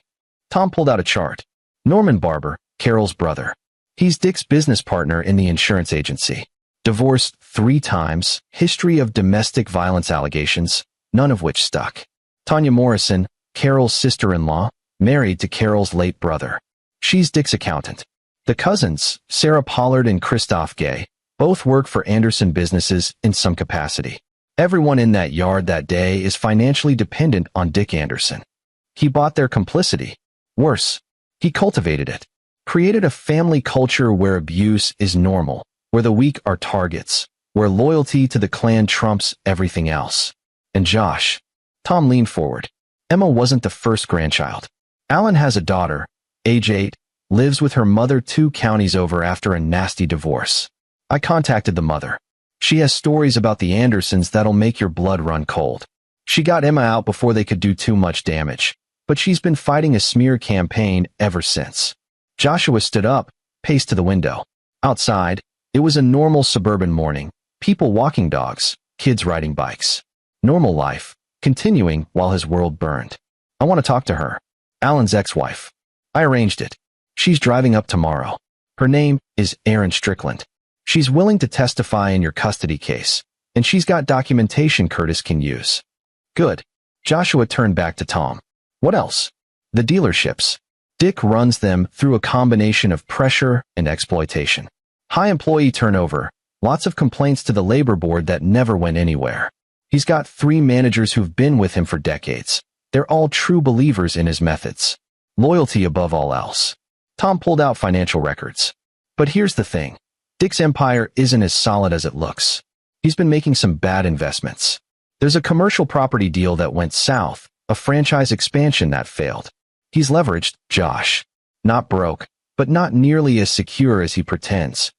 Tom pulled out a chart. Norman Barber, Carol's brother. He's Dick's business partner in the insurance agency. Divorced 3 times, history of domestic violence allegations, none of which stuck. Tanya Morrison, Carol's sister-in-law, married to Carol's late brother. She's Dick's accountant. The cousins, Sarah Pollard and Christoph Gay, both work for Anderson businesses in some capacity. Everyone in that yard that day is financially dependent on Dick Anderson. He bought their complicity. Worse, he cultivated it. Created a family culture where abuse is normal, where the weak are targets, where loyalty to the clan trumps everything else. And Josh. Tom leaned forward. Emma wasn't the first grandchild. Alan has a daughter, age 8, lives with her mother 2 counties over after a nasty divorce. I contacted the mother. She has stories about the Andersons that'll make your blood run cold. She got Emma out before they could do too much damage, but she's been fighting a smear campaign ever since. Joshua stood up, paced to the window. Outside, it was a normal suburban morning. People walking dogs, kids riding bikes. Normal life, continuing while his world burned. I want to talk to her. Alan's ex-wife. I arranged it. She's driving up tomorrow. Her name is Erin Strickland. She's willing to testify in your custody case, and she's got documentation Curtis can use. Good. Joshua turned back to Tom. What else? The dealerships. Dick runs them through a combination of pressure and exploitation. High employee turnover, lots of complaints to the labor board that never went anywhere. He's got 3 managers who've been with him for decades. They're all true believers in his methods. Loyalty above all else. Tom pulled out financial records. But here's the thing. Dick's empire isn't as solid as it looks. He's been making some bad investments. There's a commercial property deal that went south, a franchise expansion that failed. He's leveraged, Josh. Not broke, but not nearly as secure as he pretends.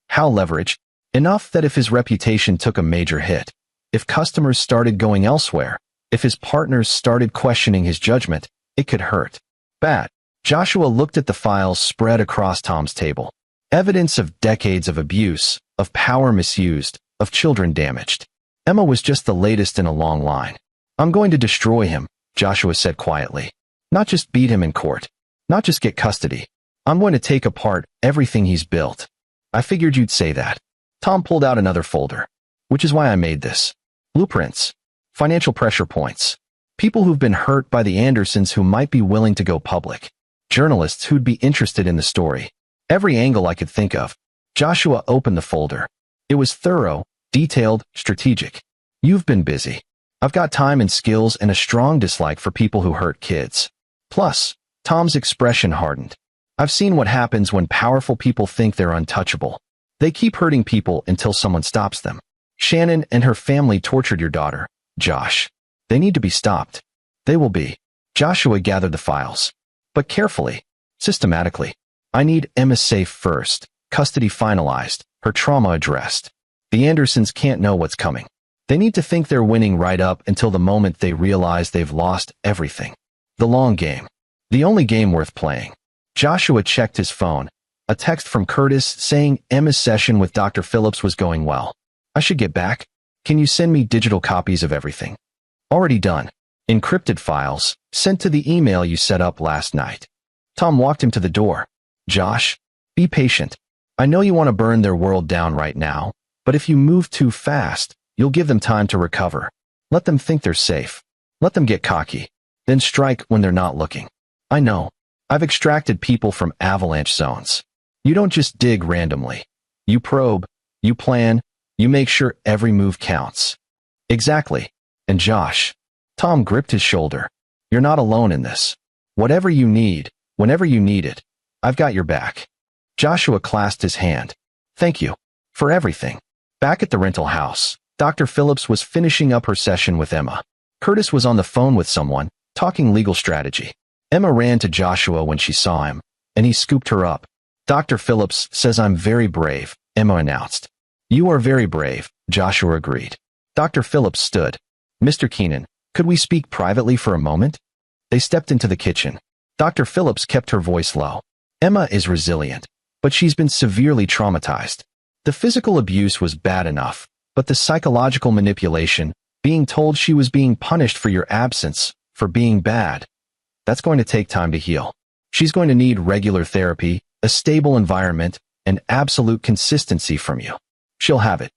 How leveraged? Enough that if his reputation took a major hit, if customers started going elsewhere, if his partners started questioning his judgment, it could hurt. Bad. Joshua looked at the files spread across Tom's table. Evidence of decades of abuse, of power misused, of children damaged. Emma was just the latest in a long line. I'm going to destroy him, Joshua said quietly. Not just beat him in court. Not just get custody. I'm going to take apart everything he's built. I figured you'd say that. Tom pulled out another folder. Which is why I made this. Blueprints. Financial pressure points. People who've been hurt by the Andersons who might be willing to go public. Journalists who'd be interested in the story. Every angle I could think of. Joshua opened the folder. It was thorough, detailed, strategic. You've been busy. I've got time and skills and a strong dislike for people who hurt kids. Plus, Tom's expression hardened. I've seen what happens when powerful people think they're untouchable. They keep hurting people until someone stops them. Shannon and her family tortured your daughter, Josh. They need to be stopped. They will be. Joshua gathered the files. But carefully, systematically. I need Emma safe first, custody finalized, her trauma addressed. The Andersons can't know what's coming. They need to think they're winning right up until the moment they realize they've lost everything. The long game. The only game worth playing. Joshua checked his phone. A text from Curtis saying Emma's session with Dr. Phillips was going well. I should get back. Can you send me digital copies of everything? Already done. Encrypted files, sent to the email you set up last night. Tom walked him to the door. Josh, be patient. I know you want to burn their world down right now, but if you move too fast, you'll give them time to recover. Let them think they're safe. Let them get cocky. Then strike when they're not looking. I know. I've extracted people from avalanche zones. You don't just dig randomly. You probe, you plan, you make sure every move counts. Exactly. And Josh, Tom gripped his shoulder. You're not alone in this. Whatever you need, whenever you need it, I've got your back. Joshua clasped his hand. Thank you. For everything. Back at the rental house, Dr. Phillips was finishing up her session with Emma. Curtis was on the phone with someone, talking legal strategy. Emma ran to Joshua when she saw him, and he scooped her up. Dr. Phillips says I'm very brave, Emma announced. You are very brave, Joshua agreed. Dr. Phillips stood. Mr. Keenan, could we speak privately for a moment? They stepped into the kitchen. Dr. Phillips kept her voice low. Emma is resilient, but she's been severely traumatized. The physical abuse was bad enough, but the psychological manipulation, being told she was being punished for your absence, for being bad, that's going to take time to heal. She's going to need regular therapy, a stable environment, and absolute consistency from you. She'll have it.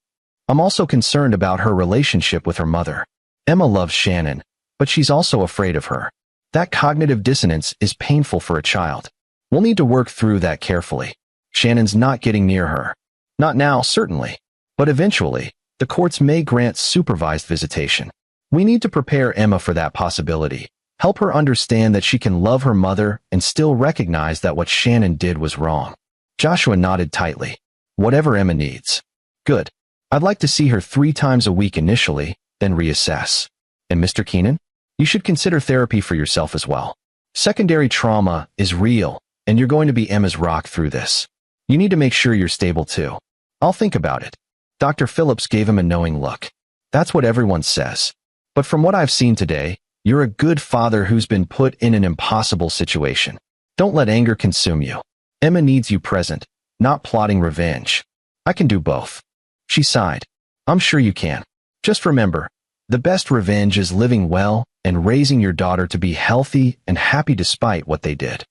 I'm also concerned about her relationship with her mother. Emma loves Shannon, but she's also afraid of her. That cognitive dissonance is painful for a child. We'll need to work through that carefully. Shannon's not getting near her. Not now, certainly. But eventually, the courts may grant supervised visitation. We need to prepare Emma for that possibility. Help her understand that she can love her mother and still recognize that what Shannon did was wrong. Joshua nodded tightly. Whatever Emma needs. Good. I'd like to see her 3 times a week initially, then reassess. And Mr. Keenan, you should consider therapy for yourself as well. Secondary trauma is real, and you're going to be Emma's rock through this. You need to make sure you're stable too. I'll think about it. Dr. Phillips gave him a knowing look. That's what everyone says. But from what I've seen today, you're a good father who's been put in an impossible situation. Don't let anger consume you. Emma needs you present, not plotting revenge. I can do both. She sighed. I'm sure you can. Just remember, the best revenge is living well and raising your daughter to be healthy and happy despite what they did.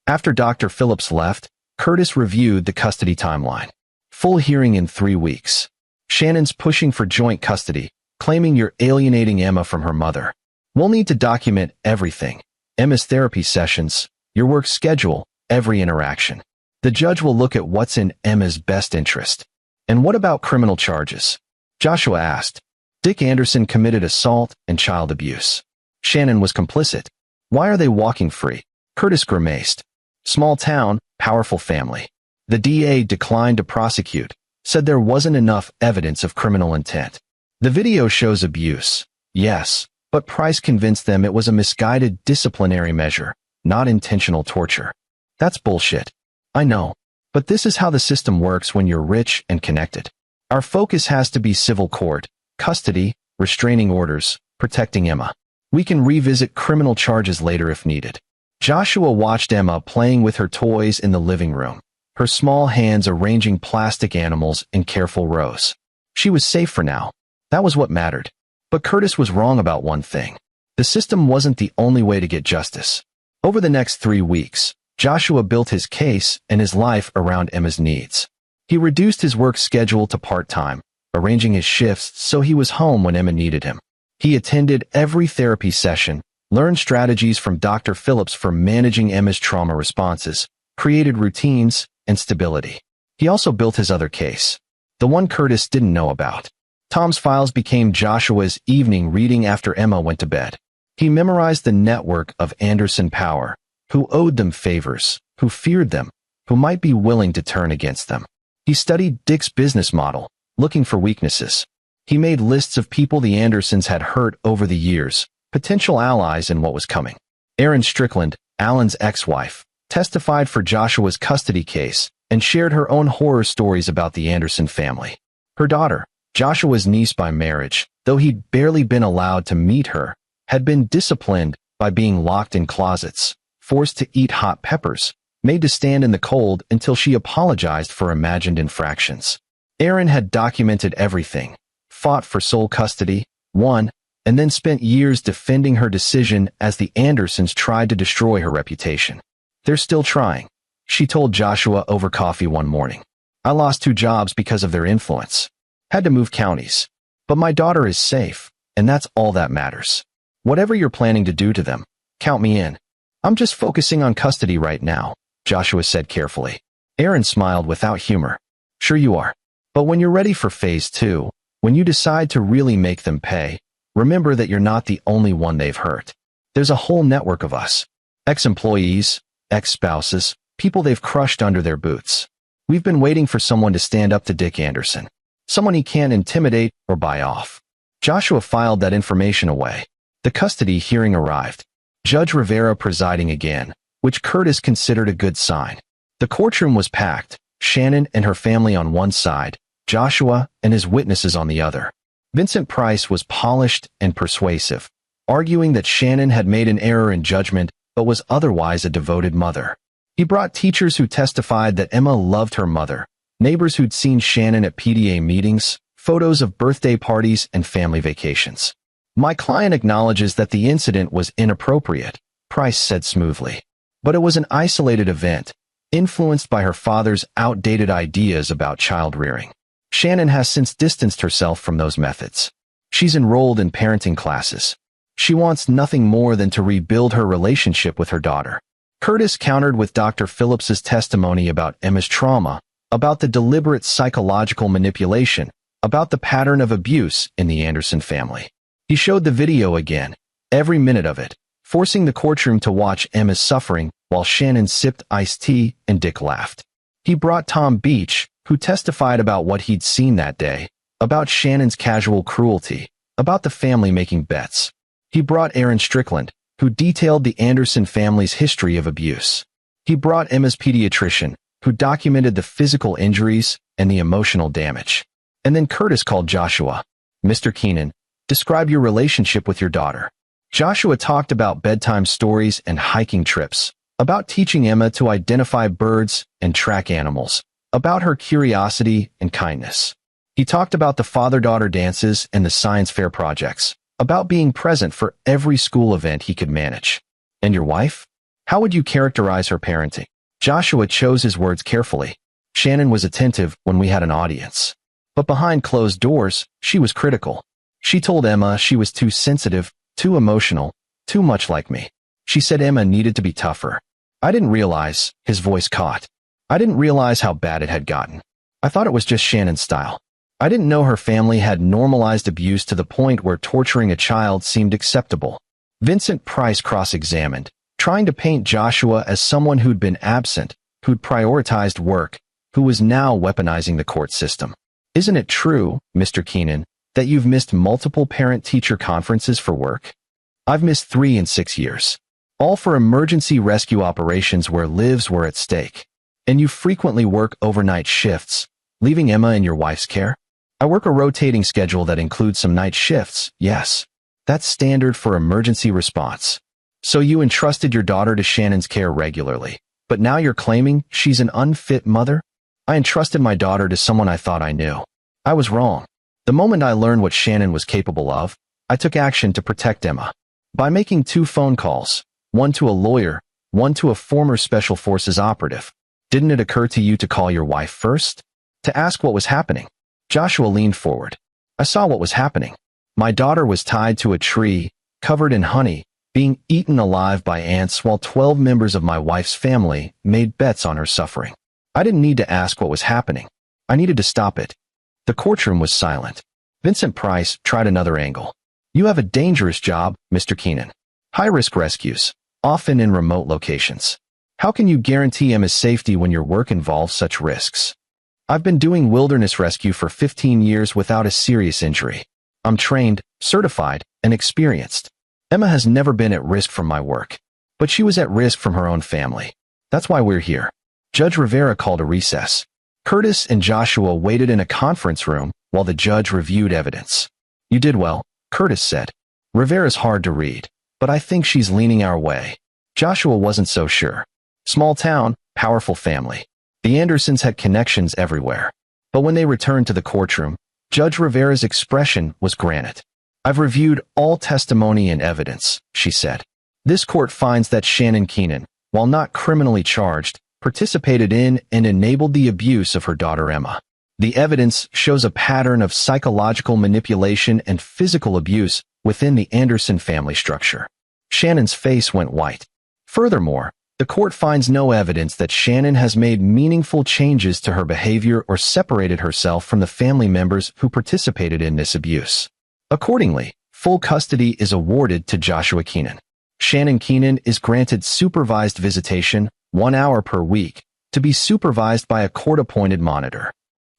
After Dr. Phillips left, Curtis reviewed the custody timeline. Full hearing in 3 weeks. Shannon's pushing for joint custody, claiming you're alienating Emma from her mother. We'll need to document everything. Emma's therapy sessions, your work schedule, every interaction. The judge will look at what's in Emma's best interest. And what about criminal charges? Joshua asked. Dick Anderson committed assault and child abuse. Shannon was complicit. Why are they walking free? Curtis grimaced. Small town, powerful family. The DA declined to prosecute, said there wasn't enough evidence of criminal intent. The video shows abuse, yes, but Price convinced them it was a misguided disciplinary measure, not intentional torture. That's bullshit. I know, but this is how the system works when you're rich and connected. Our focus has to be civil court, custody, restraining orders, protecting Emma. We can revisit criminal charges later if needed. Joshua watched Emma playing with her toys in the living room, her small hands arranging plastic animals in careful rows. She was safe for now. That was what mattered. But Curtis was wrong about one thing. The system wasn't the only way to get justice. Over the next 3 weeks, Joshua built his case and his life around Emma's needs. He reduced his work schedule to part-time, arranging his shifts so he was home when Emma needed him. He attended every therapy session, learned strategies from Dr. Phillips for managing Emma's trauma responses, created routines, and stability. He also built his other case, the one Curtis didn't know about. Tom's files became Joshua's evening reading after Emma went to bed. He memorized the network of Anderson power, who owed them favors, who feared them, who might be willing to turn against them. He studied Dick's business model, looking for weaknesses. He made lists of people the Andersons had hurt over the years, potential allies in what was coming. Erin Strickland, Alan's ex-wife, testified for Joshua's custody case and shared her own horror stories about the Anderson family. Her daughter, Joshua's niece by marriage, though he'd barely been allowed to meet her, had been disciplined by being locked in closets, forced to eat hot peppers, made to stand in the cold until she apologized for imagined infractions. Erin had documented everything, fought for sole custody, won, and then spent years defending her decision as the Andersons tried to destroy her reputation. They're still trying, she told Joshua over coffee one morning. I lost 2 jobs because of their influence. Had to move counties. But my daughter is safe, and that's all that matters. Whatever you're planning to do to them, count me in. I'm just focusing on custody right now, Joshua said carefully. Aaron smiled without humor. Sure you are. But when you're ready for phase 2, when you decide to really make them pay, remember that you're not the only one they've hurt. There's a whole network of us. Ex-employees, ex-spouses, people they've crushed under their boots. We've been waiting for someone to stand up to Dick Anderson. Someone he can't intimidate or buy off. Joshua filed that information away. The custody hearing arrived. Judge Rivera presiding again, which Curtis considered a good sign. The courtroom was packed, Shannon and her family on one side, Joshua and his witnesses on the other. Vincent Price was polished and persuasive, arguing that Shannon had made an error in judgment but was otherwise a devoted mother. He brought teachers who testified that Emma loved her mother, neighbors who'd seen Shannon at PTA meetings, photos of birthday parties and family vacations. My client acknowledges that the incident was inappropriate, Price said smoothly. But it was an isolated event, influenced by her father's outdated ideas about child rearing. Shannon has since distanced herself from those methods. She's enrolled in parenting classes. She wants nothing more than to rebuild her relationship with her daughter. Curtis countered with Dr. Phillips's testimony about Emma's trauma, about the deliberate psychological manipulation, about the pattern of abuse in the Anderson family. He showed the video again, every minute of it, forcing the courtroom to watch Emma's suffering while Shannon sipped iced tea and Dick laughed. He brought Tom Beach, who testified about what he'd seen that day, about Shannon's casual cruelty, about the family making bets. He brought Aaron Strickland, who detailed the Anderson family's history of abuse. He brought Emma's pediatrician, who documented the physical injuries and the emotional damage. And then Curtis called Joshua. Mr. Keenan, describe your relationship with your daughter. Joshua talked about bedtime stories and hiking trips, about teaching Emma to identify birds and track animals, about her curiosity and kindness. He talked about the father-daughter dances and the science fair projects, about being present for every school event he could manage. And your wife? How would you characterize her parenting? Joshua chose his words carefully. Shannon was attentive when we had an audience. But behind closed doors, she was critical. She told Emma she was too sensitive, too emotional, too much like me. She said Emma needed to be tougher. I didn't realize, his voice caught. I didn't realize how bad it had gotten. I thought it was just Shannon's style. I didn't know her family had normalized abuse to the point where torturing a child seemed acceptable. Vincent Price cross-examined, trying to paint Joshua as someone who'd been absent, who'd prioritized work, who was now weaponizing the court system. Isn't it true, Mr. Keenan, that you've missed multiple parent-teacher conferences for work? I've missed 3 in 6 years. All for emergency rescue operations where lives were at stake. And you frequently work overnight shifts, leaving Emma in your wife's care? I work a rotating schedule that includes some night shifts, yes. That's standard for emergency response. So you entrusted your daughter to Shannon's care regularly, but now you're claiming she's an unfit mother? I entrusted my daughter to someone I thought I knew. I was wrong. The moment I learned what Shannon was capable of, I took action to protect Emma. By making 2 phone calls, one to a lawyer, one to a former Special Forces operative. Didn't it occur to you to call your wife first? To ask what was happening? Joshua leaned forward. I saw what was happening. My daughter was tied to a tree, covered in honey, being eaten alive by ants while 12 members of my wife's family made bets on her suffering. I didn't need to ask what was happening. I needed to stop it. The courtroom was silent. Vincent Price tried another angle. You have a dangerous job, Mr. Keenan. High-risk rescues, often in remote locations. How can you guarantee Emma's safety when your work involves such risks? I've been doing wilderness rescue for 15 years without a serious injury. I'm trained, certified, and experienced. Emma has never been at risk from my work, but she was at risk from her own family. That's why we're here. Judge Rivera called a recess. Curtis and Joshua waited in a conference room while the judge reviewed evidence. You did well, Curtis said. Rivera's hard to read, but I think she's leaning our way. Joshua wasn't so sure. Small town, powerful family. The Andersons had connections everywhere. But when they returned to the courtroom, Judge Rivera's expression was granite. I've reviewed all testimony and evidence, she said. This court finds that Shannon Keenan, while not criminally charged, participated in and enabled the abuse of her daughter Emma. The evidence shows a pattern of psychological manipulation and physical abuse within the Anderson family structure. Shannon's face went white. Furthermore, the court finds no evidence that Shannon has made meaningful changes to her behavior or separated herself from the family members who participated in this abuse. Accordingly, full custody is awarded to Joshua Keenan. Shannon Keenan is granted supervised visitation, 1 hour per week, to be supervised by a court-appointed monitor.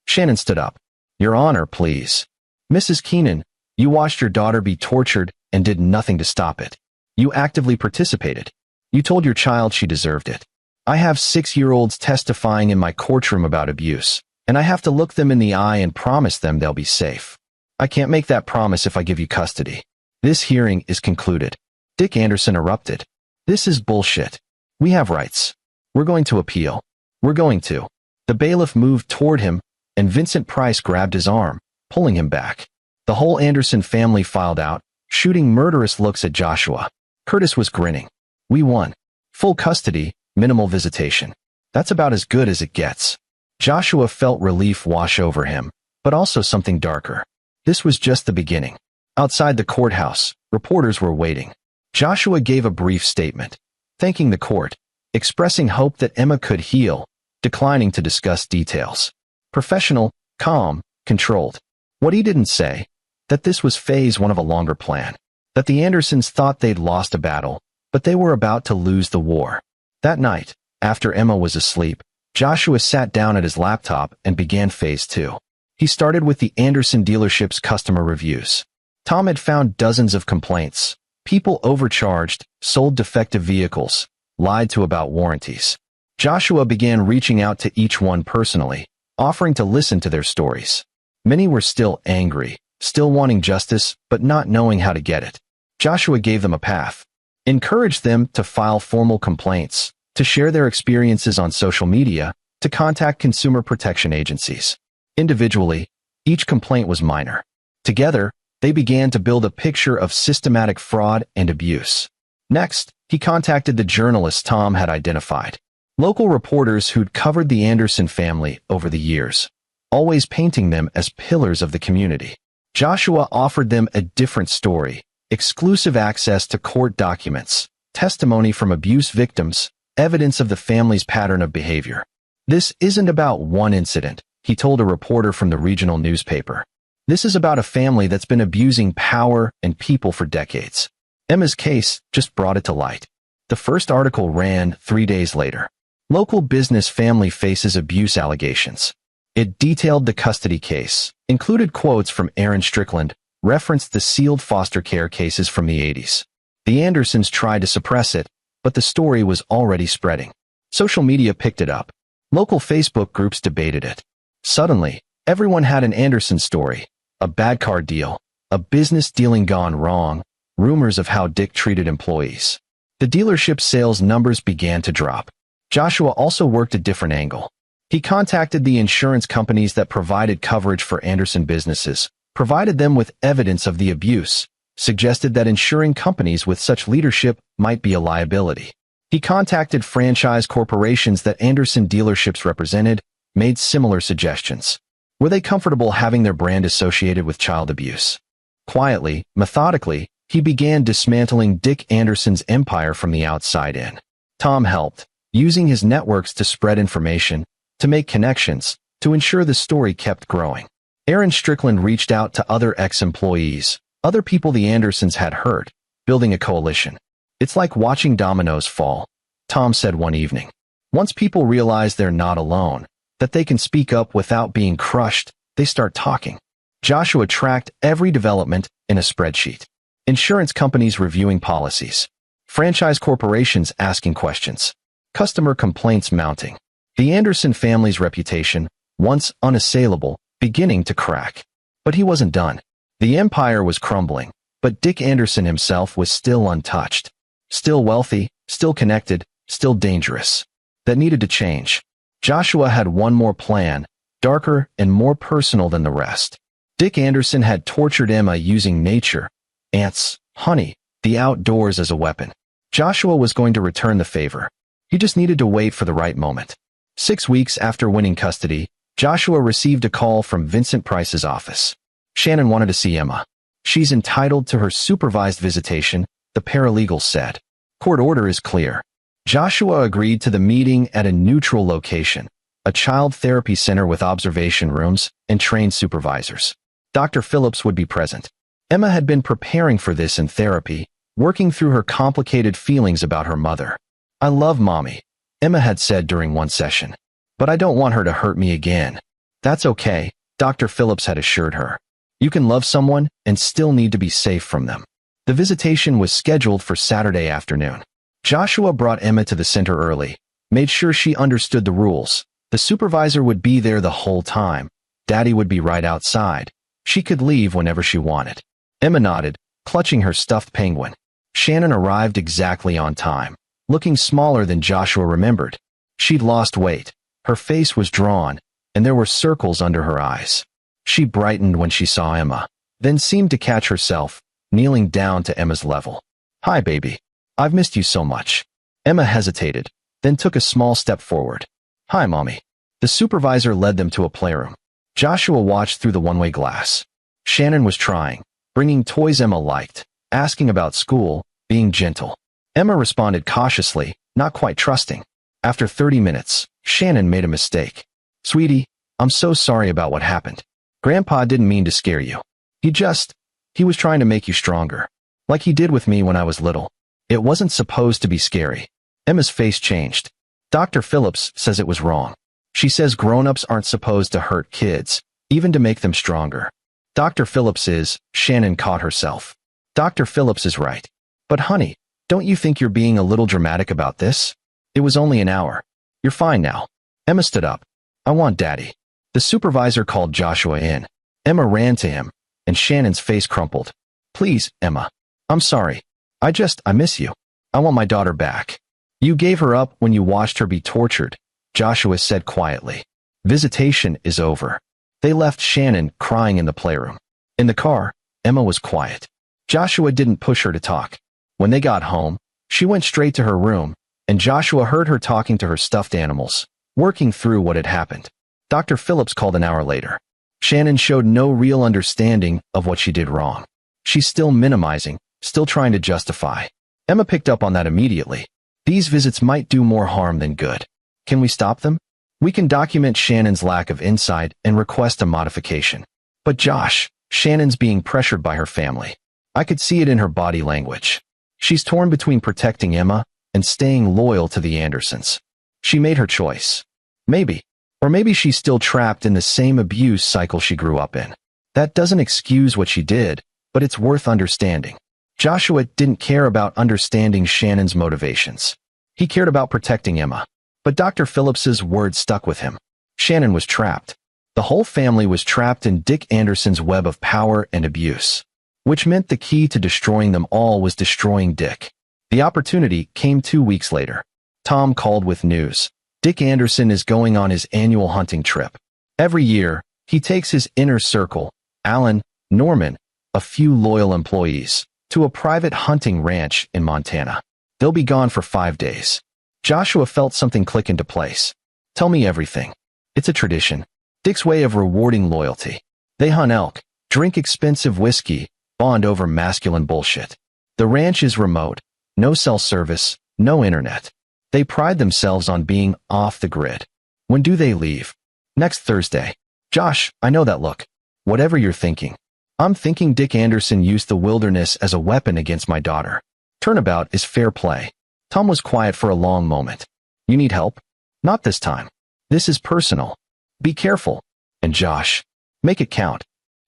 Shannon stood up. Your Honor, please. Mrs. Keenan, you watched your daughter be tortured and did nothing to stop it. You actively participated. You told your child she deserved it. I have 6-year-olds testifying in my courtroom about abuse, and I have to look them in the eye and promise them they'll be safe. I can't make that promise if I give you custody. This hearing is concluded. Dick Anderson erupted. This is bullshit. We have rights. We're going to appeal. We're going to. The bailiff moved toward him, and Vincent Price grabbed his arm, pulling him back. The whole Anderson family filed out, shooting murderous looks at Joshua. Curtis was grinning. We won. Full custody, minimal visitation. That's about as good as it gets. Joshua felt relief wash over him, but also something darker. This was just the beginning. Outside the courthouse, reporters were waiting. Joshua gave a brief statement, thanking the court, expressing hope that Emma could heal, declining to discuss details. Professional, calm, controlled. What he didn't say, that this was phase 1 of a longer plan, that the Andersons thought they'd lost a battle, but they were about to lose the war. That night, after Emma was asleep, Joshua sat down at his laptop and began phase 2. He started with the Anderson dealership's customer reviews. Tom had found dozens of complaints. People overcharged, sold defective vehicles, lied to about warranties. Joshua began reaching out to each one personally, offering to listen to their stories. Many were still angry, still wanting justice, but not knowing how to get it. Joshua gave them a path. Encouraged them to file formal complaints, to share their experiences on social media, to contact consumer protection agencies. Individually, each complaint was minor. Together, they began to build a picture of systematic fraud and abuse. Next, he contacted the journalists Tom had identified. Local reporters who'd covered the Anderson family over the years, always painting them as pillars of the community. Joshua offered them a different story, exclusive access to court documents, testimony from abuse victims, evidence of the family's pattern of behavior. This isn't about one incident, he told a reporter from the regional newspaper. This is about a family that's been abusing power and people for decades. Emma's case just brought it to light. The first article ran 3 days later. Local business family faces abuse allegations. It detailed the custody case, included quotes from Aaron Strickland, referenced the sealed foster care cases from the 80s. The Andersons tried to suppress it, but the story was already spreading. Social media picked it up. Local Facebook groups debated it. Suddenly, everyone had an Anderson story, a bad car deal, a business dealing gone wrong, rumors of how Dick treated employees. The dealership sales numbers began to drop. Joshua also worked a different angle. He contacted the insurance companies that provided coverage for Anderson businesses, provided them with evidence of the abuse, suggested that insuring companies with such leadership might be a liability. He contacted franchise corporations that Anderson dealerships represented, made similar suggestions. Were they comfortable having their brand associated with child abuse? Quietly, methodically, he began dismantling Dick Anderson's empire from the outside in. Tom helped, using his networks to spread information, to make connections, to ensure the story kept growing. Aaron Strickland reached out to other ex-employees, other people the Andersons had hurt, building a coalition. It's like watching dominoes fall, Tom said one evening. Once people realize they're not alone, that they can speak up without being crushed, they start talking. Joshua tracked every development in a spreadsheet. Insurance companies reviewing policies. Franchise corporations asking questions. Customer complaints mounting. The Anderson family's reputation, once unassailable, beginning to crack. But he wasn't done. The empire was crumbling, but Dick Anderson himself was still untouched. Still wealthy, still connected, still dangerous. That needed to change. Joshua had one more plan, darker and more personal than the rest. Dick Anderson had tortured Emma using nature, ants, honey, the outdoors as a weapon. Joshua was going to return the favor. He just needed to wait for the right moment. 6 weeks after winning custody, Joshua received a call from Vincent Price's office. Shannon wanted to see Emma. She's entitled to her supervised visitation, the paralegal said. Court order is clear. Joshua agreed to the meeting at a neutral location, a child therapy center with observation rooms and trained supervisors. Dr. Phillips would be present. Emma had been preparing for this in therapy, working through her complicated feelings about her mother. "I love Mommy," Emma had said during one session, "but I don't want her to hurt me again." "That's okay," Dr. Phillips had assured her. "You can love someone and still need to be safe from them." The visitation was scheduled for Saturday afternoon. Joshua brought Emma to the center early, made sure she understood the rules. The supervisor would be there the whole time. Daddy would be right outside. She could leave whenever she wanted. Emma nodded, clutching her stuffed penguin. Shannon arrived exactly on time, looking smaller than Joshua remembered. She'd lost weight. Her face was drawn, and there were circles under her eyes. She brightened when she saw Emma, then seemed to catch herself, kneeling down to Emma's level. "Hi, baby. I've missed you so much." Emma hesitated, then took a small step forward. "Hi, Mommy." The supervisor led them to a playroom. Joshua watched through the one-way glass. Shannon was trying, bringing toys Emma liked, asking about school, being gentle. Emma responded cautiously, not quite trusting. After 30 minutes, Shannon made a mistake. "Sweetie, I'm so sorry about what happened. Grandpa didn't mean to scare you. He was trying to make you stronger, like he did with me when I was little. It wasn't supposed to be scary." Emma's face changed. "Dr. Phillips says it was wrong. She says grown-ups aren't supposed to hurt kids, even to make them stronger." "Dr. Phillips is," Shannon caught herself. "Dr. Phillips is right. But honey, don't you think you're being a little dramatic about this? It was only an hour. You're fine now." Emma stood up. "I want Daddy." The supervisor called Joshua in. Emma ran to him, and Shannon's face crumpled. "Please, Emma. I'm sorry. I miss you. I want my daughter back." "You gave her up when you watched her be tortured," Joshua said quietly. "Visitation is over." They left Shannon crying in the playroom. In the car, Emma was quiet. Joshua didn't push her to talk. When they got home, she went straight to her room, and Joshua heard her talking to her stuffed animals, working through what had happened. Dr. Phillips called an hour later. Shannon showed no real understanding of what she did wrong. She's still minimizing, still trying to justify. Emma picked up on that immediately. These visits might do more harm than good. Can we stop them? We can document Shannon's lack of insight and request a modification. But Josh, Shannon's being pressured by her family. I could see it in her body language. She's torn between protecting Emma and staying loyal to the Andersons. She made her choice. Maybe. Or maybe she's still trapped in the same abuse cycle she grew up in. That doesn't excuse what she did, but it's worth understanding. Joshua didn't care about understanding Shannon's motivations. He cared about protecting Emma. But Dr. Phillips's words stuck with him. Shannon was trapped. The whole family was trapped in Dick Anderson's web of power and abuse, which meant the key to destroying them all was destroying Dick. The opportunity came 2 weeks later. Tom called with news. Dick Anderson is going on his annual hunting trip. Every year, he takes his inner circle, Alan, Norman, a few loyal employees, to a private hunting ranch in Montana. They'll be gone for 5 days. Joshua felt something click into place. "Tell me everything." "It's a tradition. Dick's way of rewarding loyalty. They hunt elk, drink expensive whiskey, bond over masculine bullshit. The ranch is remote. No cell service, no internet. They pride themselves on being off the grid." "When do they leave?" "Next Thursday." "Josh, I know that look. Whatever you're thinking. I'm thinking Dick Anderson used the wilderness as a weapon against my daughter. Turnabout is fair play." Tom was quiet for a long moment. "You need help?" "Not this time. This is personal. Be careful. And Josh, make it count."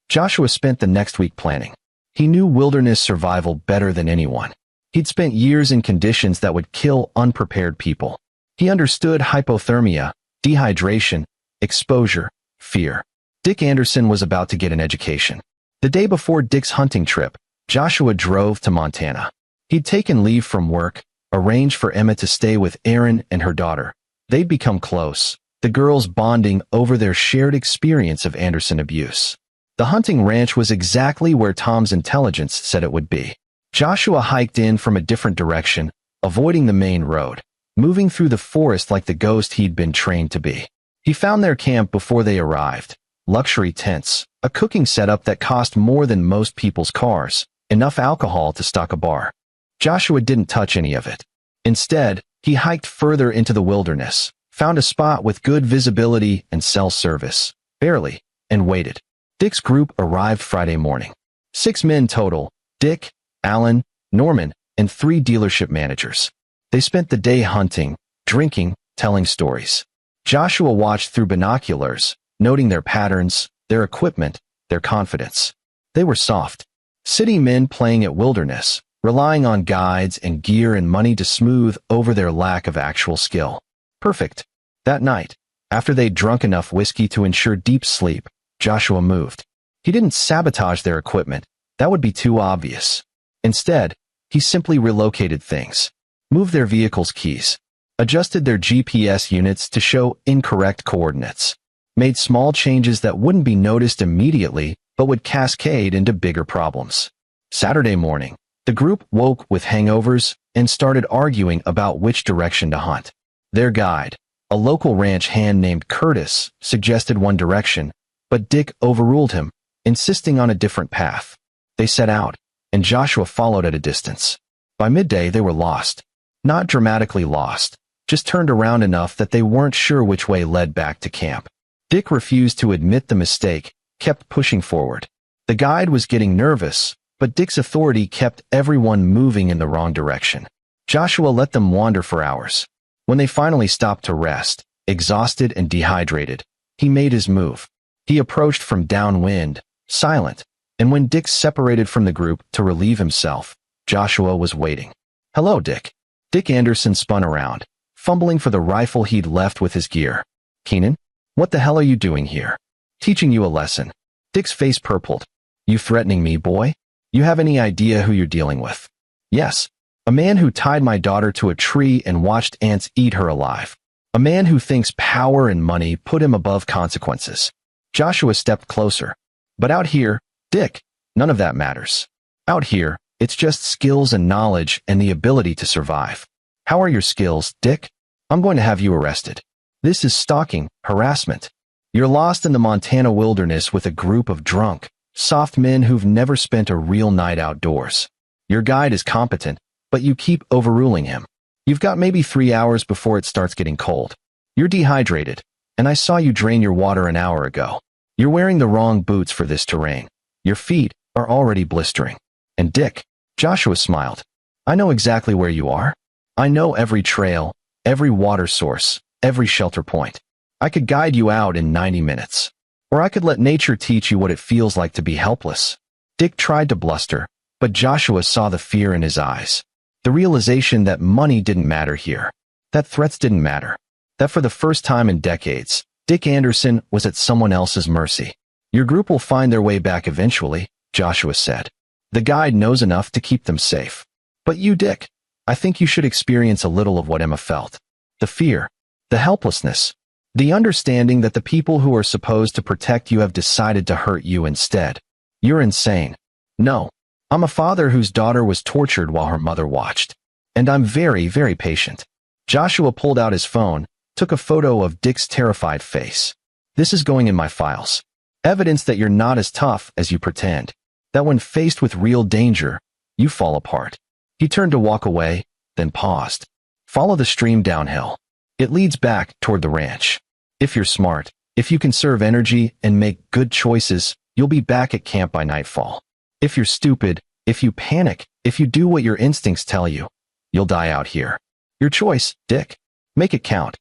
Joshua spent the next week planning. He knew wilderness survival better than anyone. He'd spent years in conditions that would kill unprepared people. He understood hypothermia, dehydration, exposure, fear. Dick Anderson was about to get an education. The day before Dick's hunting trip, Joshua drove to Montana. He'd taken leave from work, arranged for Emma to stay with Erin and her daughter. They'd become close, the girls bonding over their shared experience of Anderson abuse. The hunting ranch was exactly where Tom's intelligence said it would be. Joshua hiked in from a different direction, avoiding the main road, moving through the forest like the ghost he'd been trained to be. He found their camp before they arrived. Luxury tents, a cooking setup that cost more than most people's cars, enough alcohol to stock a bar. Joshua didn't touch any of it. Instead, he hiked further into the wilderness, found a spot with good visibility and cell service, barely, and waited. Dick's group arrived Friday morning. 6 men total: Dick, Alan, Norman, and 3 dealership managers. They spent the day hunting, drinking, telling stories. Joshua watched through binoculars, noting their patterns, their equipment, their confidence. They were soft. City men playing at wilderness, relying on guides and gear and money to smooth over their lack of actual skill. Perfect. That night, after they'd drunk enough whiskey to ensure deep sleep, Joshua moved. He didn't sabotage their equipment. That would be too obvious. Instead, he simply relocated things, moved their vehicle's keys, adjusted their GPS units to show incorrect coordinates, made small changes that wouldn't be noticed immediately but would cascade into bigger problems. Saturday morning, the group woke with hangovers and started arguing about which direction to hunt. Their guide, a local ranch hand named Curtis, suggested one direction, but Dick overruled him, insisting on a different path. They set out, and Joshua followed at a distance. By midday, they were lost. Not dramatically lost, just turned around enough that they weren't sure which way led back to camp. Dick refused to admit the mistake, kept pushing forward. The guide was getting nervous, but Dick's authority kept everyone moving in the wrong direction. Joshua let them wander for hours. When they finally stopped to rest, exhausted and dehydrated, he made his move. He approached from downwind, silent, and when Dick separated from the group to relieve himself, Joshua was waiting. "Hello, Dick." Dick Anderson spun around, fumbling for the rifle he'd left with his gear. "Keenan, what the hell are you doing here?" "Teaching you a lesson." Dick's face purpled. "You threatening me, boy? You have any idea who you're dealing with?" "Yes. A man who tied my daughter to a tree and watched ants eat her alive. A man who thinks power and money put him above consequences." Joshua stepped closer. "But out here, Dick, none of that matters. Out here, it's just skills and knowledge and the ability to survive." "How are your skills, Dick? I'm going to have you arrested. This is stalking, harassment. You're lost in the Montana wilderness with a group of drunk, soft men who've never spent a real night outdoors. Your guide is competent, but you keep overruling him. You've got maybe 3 hours before it starts getting cold. You're dehydrated, and I saw you drain your water an hour ago. You're wearing the wrong boots for this terrain. Your feet are already blistering." "And Dick," Joshua smiled, "I know exactly where you are. I know every trail, every water source, every shelter point. I could guide you out in 90 minutes. Or I could let nature teach you what it feels like to be helpless." Dick tried to bluster, but Joshua saw the fear in his eyes. The realization that money didn't matter here, that threats didn't matter, that for the first time in decades, Dick Anderson was at someone else's mercy. "Your group will find their way back eventually," Joshua said. "The guide knows enough to keep them safe. But you, Dick, I think you should experience a little of what Emma felt. The fear, the helplessness, the understanding that the people who are supposed to protect you have decided to hurt you instead. You're insane." "No. I'm a father whose daughter was tortured while her mother watched. And I'm very, very patient." Joshua pulled out his phone, took a photo of Dick's terrified face. "This is going in my files. Evidence that you're not as tough as you pretend. That when faced with real danger, you fall apart." He turned to walk away, then paused. "Follow the stream downhill. It leads back toward the ranch. If you're smart, if you conserve energy and make good choices, you'll be back at camp by nightfall. If you're stupid, if you panic, if you do what your instincts tell you, you'll die out here. Your choice, Dick. Make it count."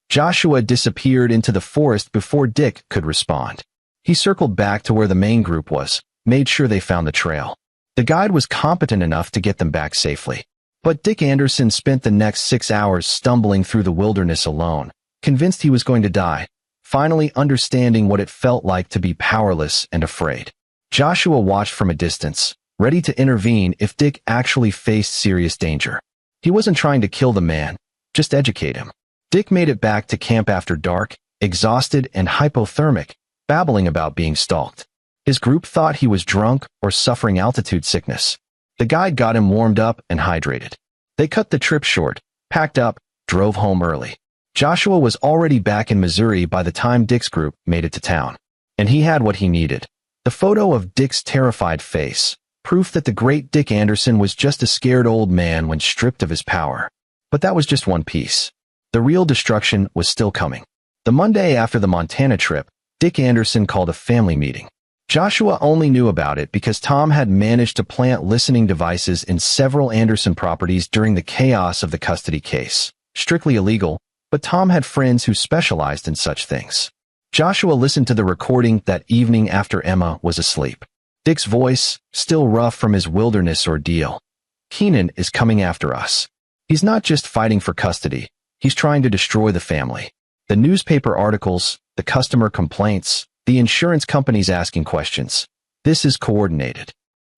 Joshua disappeared into the forest before Dick could respond. He circled back to where the main group was, made sure they found the trail. The guide was competent enough to get them back safely. But Dick Anderson spent the next 6 hours stumbling through the wilderness alone, convinced he was going to die, finally understanding what it felt like to be powerless and afraid. Joshua watched from a distance, ready to intervene if Dick actually faced serious danger. He wasn't trying to kill the man, just educate him. Dick made it back to camp after dark, exhausted and hypothermic, babbling about being stalked. His group thought he was drunk or suffering altitude sickness. The guide got him warmed up and hydrated. They cut the trip short, packed up, drove home early. Joshua was already back in Missouri by the time Dick's group made it to town. And he had what he needed. The photo of Dick's terrified face, proof that the great Dick Anderson was just a scared old man when stripped of his power. But that was just one piece. The real destruction was still coming. The Monday after the Montana trip, Dick Anderson called a family meeting. Joshua only knew about it because Tom had managed to plant listening devices in several Anderson properties during the chaos of the custody case. Strictly illegal, but Tom had friends who specialized in such things. Joshua listened to the recording that evening after Emma was asleep. Dick's voice, still rough from his wilderness ordeal. Keenan is coming after us. He's not just fighting for custody. He's trying to destroy the family. The newspaper articles, the customer complaints, the insurance companies asking questions. This is coordinated.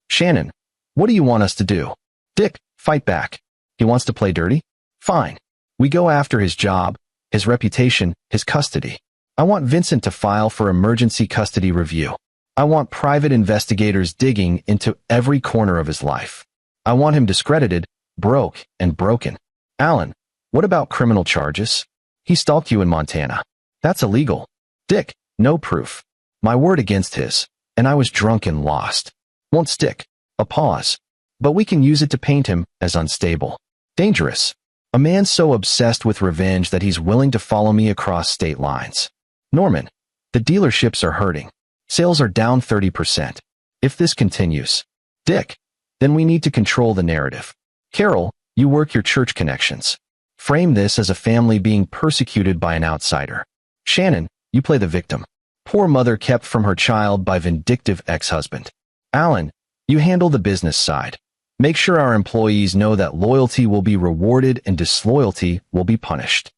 Shannon, what do you want us to do? Dick, fight back. He wants to play dirty? Fine. We go after his job, his reputation, his custody. I want Vincent to file for emergency custody review. I want private investigators digging into every corner of his life. I want him discredited, broke, and broken. Alan, what about criminal charges? He stalked you in Montana. That's illegal. Dick, no proof. My word against his. And I was drunk and lost. Won't stick. A pause. But we can use it to paint him as unstable. Dangerous. A man so obsessed with revenge that he's willing to follow me across state lines. Norman, the dealerships are hurting. Sales are down 30%. If this continues. Dick, then we need to control the narrative. Carol, you work your church connections. Frame this as a family being persecuted by an outsider. Shannon, you play the victim. Poor mother kept from her child by vindictive ex-husband. Alan, you handle the business side. Make sure our employees know that loyalty will be rewarded and disloyalty will be punished.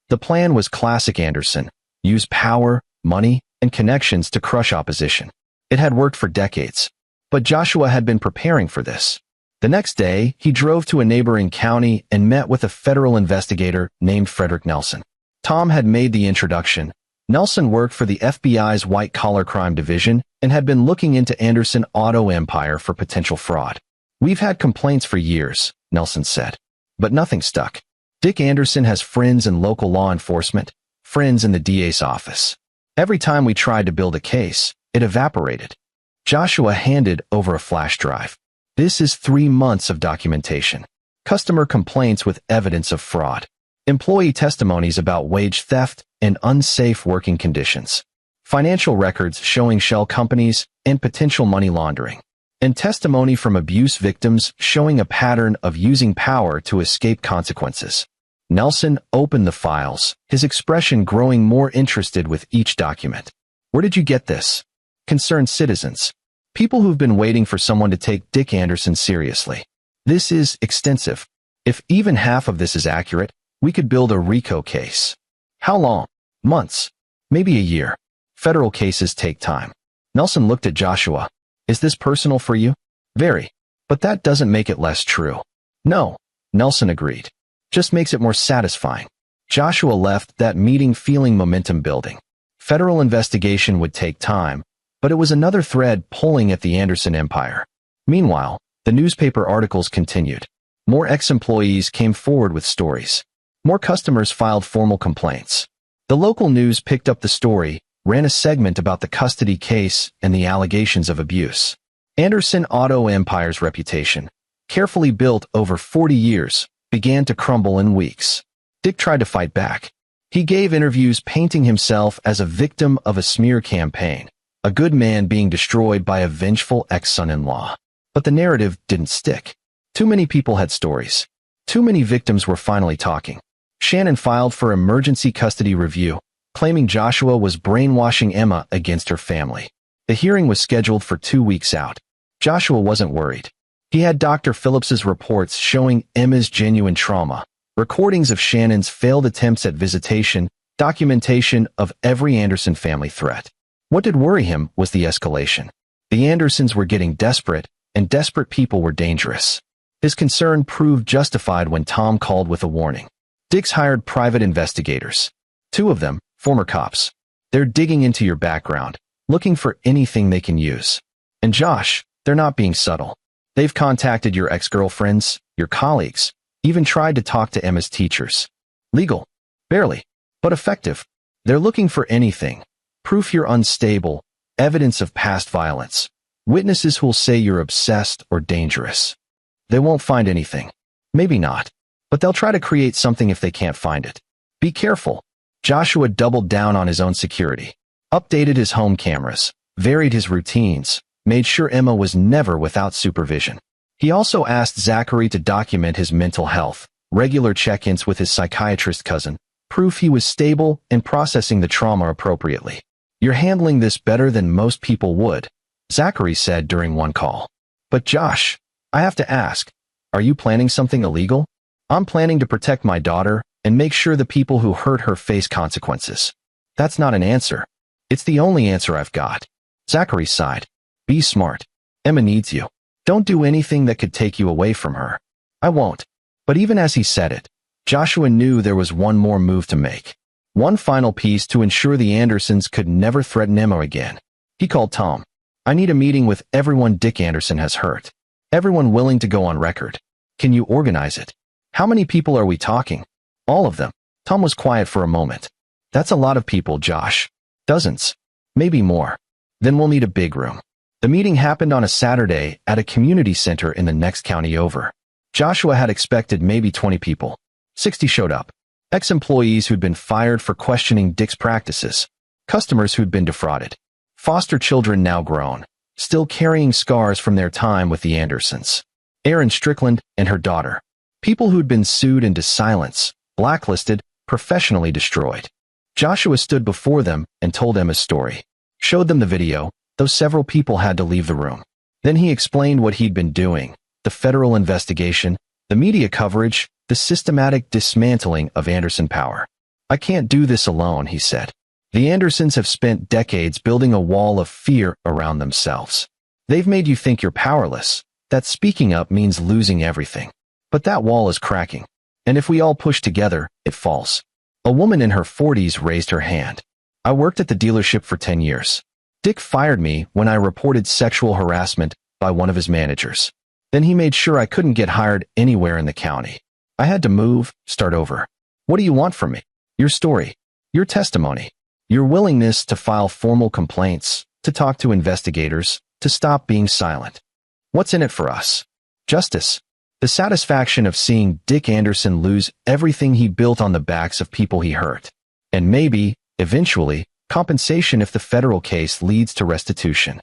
The plan was classic Anderson. Use power, money, and connections to crush opposition. It had worked for decades. But Joshua had been preparing for this. The next day, he drove to a neighboring county and met with a federal investigator named Frederick Nelson. Tom had made the introduction. Nelson worked for the FBI's white-collar crime division and had been looking into Anderson Auto Empire for potential fraud. We've had complaints for years, Nelson said. But nothing stuck. Dick Anderson has friends in local law enforcement, friends in the DA's office. Every time we tried to build a case, it evaporated. Joshua handed over a flash drive. This is 3 months of documentation. Customer complaints with evidence of fraud. Employee testimonies about wage theft and unsafe working conditions. Financial records showing shell companies and potential money laundering. And testimony from abuse victims showing a pattern of using power to escape consequences. Nelson opened the files, his expression growing more interested with each document. Where did you get this? Concerned citizens. People who've been waiting for someone to take Dick Anderson seriously. This is extensive. If even half of this is accurate, we could build a RICO case. How long? Months. Maybe a year. Federal cases take time. Nelson looked at Joshua. Is this personal for you? Very. But that doesn't make it less true. No, Nelson agreed. Just makes it more satisfying. Joshua left that meeting feeling momentum building. Federal investigation would take time, but it was another thread pulling at the Anderson empire. Meanwhile, the newspaper articles continued. More ex-employees came forward with stories. More customers filed formal complaints. The local news picked up the story, ran a segment about the custody case and the allegations of abuse. Anderson Auto Empire's reputation, carefully built over 40 years, began to crumble in weeks. Dick tried to fight back. He gave interviews painting himself as a victim of a smear campaign, a good man being destroyed by a vengeful ex-son-in-law. But the narrative didn't stick. Too many people had stories. Too many victims were finally talking. Shannon filed for emergency custody review, claiming Joshua was brainwashing Emma against her family. The hearing was scheduled for 2 weeks out. Joshua wasn't worried. He had Dr. Phillips's reports showing Emma's genuine trauma, recordings of Shannon's failed attempts at visitation, documentation of every Anderson family threat. What did worry him was the escalation. The Andersons were getting desperate, and desperate people were dangerous. His concern proved justified when Tom called with a warning. Dick's hired private investigators. 2 of them, former cops. They're digging into your background, looking for anything they can use. And Josh, they're not being subtle. They've contacted your ex-girlfriends, your colleagues, even tried to talk to Emma's teachers. Legal. Barely. But effective. They're looking for anything. Proof you're unstable, evidence of past violence, witnesses who'll say you're obsessed or dangerous. They won't find anything. Maybe not. But they'll try to create something if they can't find it. Be careful. Joshua doubled down on his own security, updated his home cameras, varied his routines, made sure Emma was never without supervision. He also asked Zachary to document his mental health, regular check-ins with his psychiatrist cousin, proof he was stable and processing the trauma appropriately. You're handling this better than most people would, Zachary said during one call. But Josh, I have to ask, are you planning something illegal? I'm planning to protect my daughter and make sure the people who hurt her face consequences. That's not an answer. It's the only answer I've got. Zachary sighed. Be smart. Emma needs you. Don't do anything that could take you away from her. I won't. But even as he said it, Joshua knew there was one more move to make. One final piece to ensure the Andersons could never threaten Emma again. He called Tom. I need a meeting with everyone Dick Anderson has hurt. Everyone willing to go on record. Can you organize it? How many people are we talking? All of them. Tom was quiet for a moment. That's a lot of people, Josh. Dozens. Maybe more. Then we'll need a big room. The meeting happened on a Saturday at a community center in the next county over. Joshua had expected maybe 20 people. 60 showed up. Ex-employees who'd been fired for questioning Dick's practices. Customers who'd been defrauded. Foster children now grown, still carrying scars from their time with the Andersons. Erin Strickland and her daughter. People who'd been sued into silence, blacklisted, professionally destroyed. Joshua stood before them and told Emma's story. Showed them the video, though several people had to leave the room. Then he explained what he'd been doing, the federal investigation, the media coverage, the systematic dismantling of Anderson power. I can't do this alone, he said. The Andersons have spent decades building a wall of fear around themselves. They've made you think you're powerless, that speaking up means losing everything. But that wall is cracking. And if we all push together, it falls. A woman in her 40s raised her hand. I worked at the dealership for 10 years. Dick fired me when I reported sexual harassment by one of his managers. Then he made sure I couldn't get hired anywhere in the county. I had to move, start over. What do you want from me? Your story, your testimony, your willingness to file formal complaints, to talk to investigators, to stop being silent. What's in it for us? Justice. The satisfaction of seeing Dick Anderson lose everything he built on the backs of people he hurt. And maybe, eventually, compensation if the federal case leads to restitution.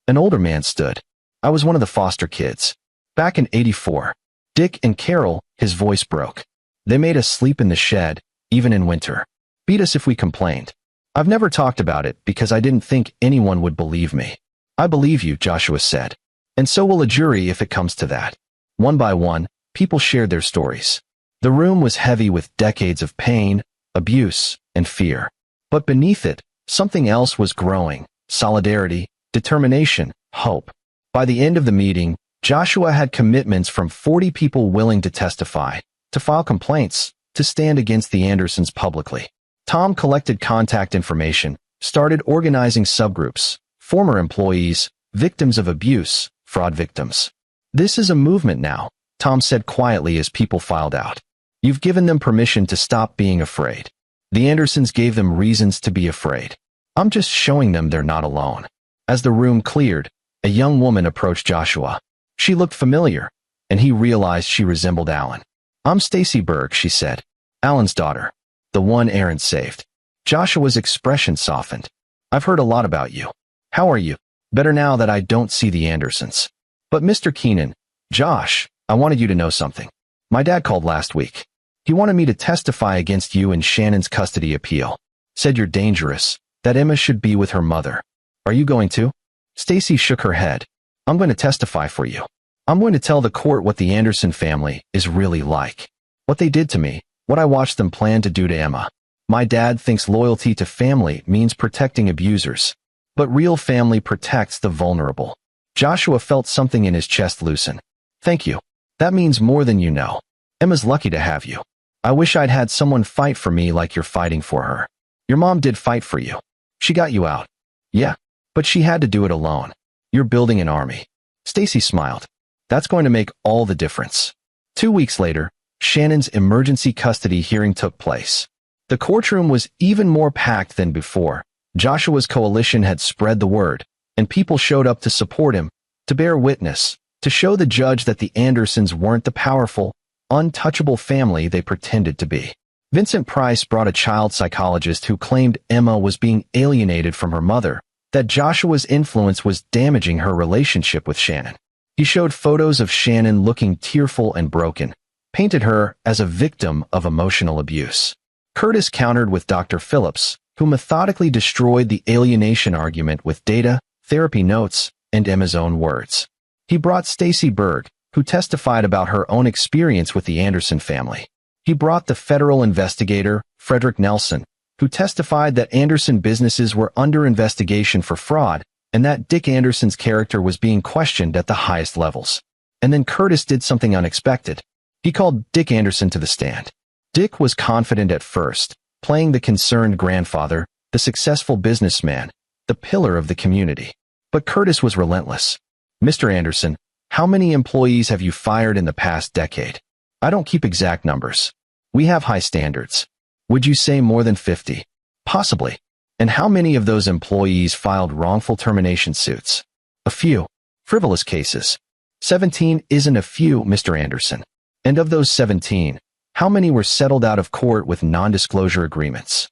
An older man stood. I was one of the foster kids. Back in '84. Dick and Carol, his voice broke. They made us sleep in the shed, even in winter. Beat us if we complained. I've never talked about it because I didn't think anyone would believe me. I believe you, Joshua said. And so will a jury if it comes to that. One by one, people shared their stories. The room was heavy with decades of pain, abuse, and fear. But beneath it, something else was growing: solidarity, determination, hope. By the end of the meeting, Joshua had commitments from 40 people willing to testify, to file complaints, to stand against the Andersons publicly. Tom collected contact information, started organizing subgroups, former employees, victims of abuse, fraud victims. This is a movement now, Tom said quietly as people filed out. You've given them permission to stop being afraid. The Andersons gave them reasons to be afraid. I'm just showing them they're not alone. As the room cleared, a young woman approached Joshua. She looked familiar, and he realized she resembled Alan. I'm Stacy Berg, she said. Alan's daughter. The one Aaron saved. Joshua's expression softened. I've heard a lot about you. How are you? Better now that I don't see the Andersons. But Mr. Keenan, Josh, I wanted you to know something. My dad called last week. He wanted me to testify against you in Shannon's custody appeal. Said you're dangerous, that Emma should be with her mother. Are you going to? Stacy shook her head. I'm going to testify for you. I'm going to tell the court what the Anderson family is really like. What they did to me, what I watched them plan to do to Emma. My dad thinks loyalty to family means protecting abusers. But real family protects the vulnerable. Joshua felt something in his chest loosen. Thank you. That means more than you know. Emma's lucky to have you. I wish I'd had someone fight for me like you're fighting for her. Your mom did fight for you. She got you out. Yeah. But she had to do it alone. You're building an army. Stacy smiled. That's going to make all the difference. 2 weeks later, Shannon's emergency custody hearing took place. The courtroom was even more packed than before. Joshua's coalition had spread the word, and people showed up to support him, to bear witness, to show the judge that the Andersons weren't the powerful, untouchable family they pretended to be. Vincent Price brought a child psychologist who claimed Emma was being alienated from her mother, that Joshua's influence was damaging her relationship with Shannon. He showed photos of Shannon looking tearful and broken, painted her as a victim of emotional abuse. Curtis countered with Dr. Phillips, who methodically destroyed the alienation argument with data, therapy notes, and Emma's own words. He brought Stacy Berg, who testified about her own experience with the Anderson family. He brought the federal investigator, Frederick Nelson, who testified that Anderson businesses were under investigation for fraud and that Dick Anderson's character was being questioned at the highest levels. And then Curtis did something unexpected. He called Dick Anderson to the stand. Dick was confident at first, playing the concerned grandfather, the successful businessman, the pillar of the community. But Curtis was relentless. Mr. Anderson, how many employees have you fired in the past decade? I don't keep exact numbers. We have high standards. Would you say more than 50? Possibly. And how many of those employees filed wrongful termination suits? A few. Frivolous cases. 17 isn't a few, Mr. Anderson. And of those 17, how many were settled out of court with non-disclosure agreements?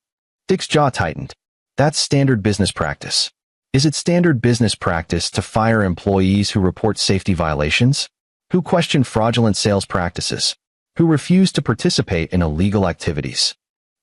Dick's jaw tightened. That's standard business practice. Is it standard business practice to fire employees who report safety violations? Who question fraudulent sales practices? Who refuse to participate in illegal activities?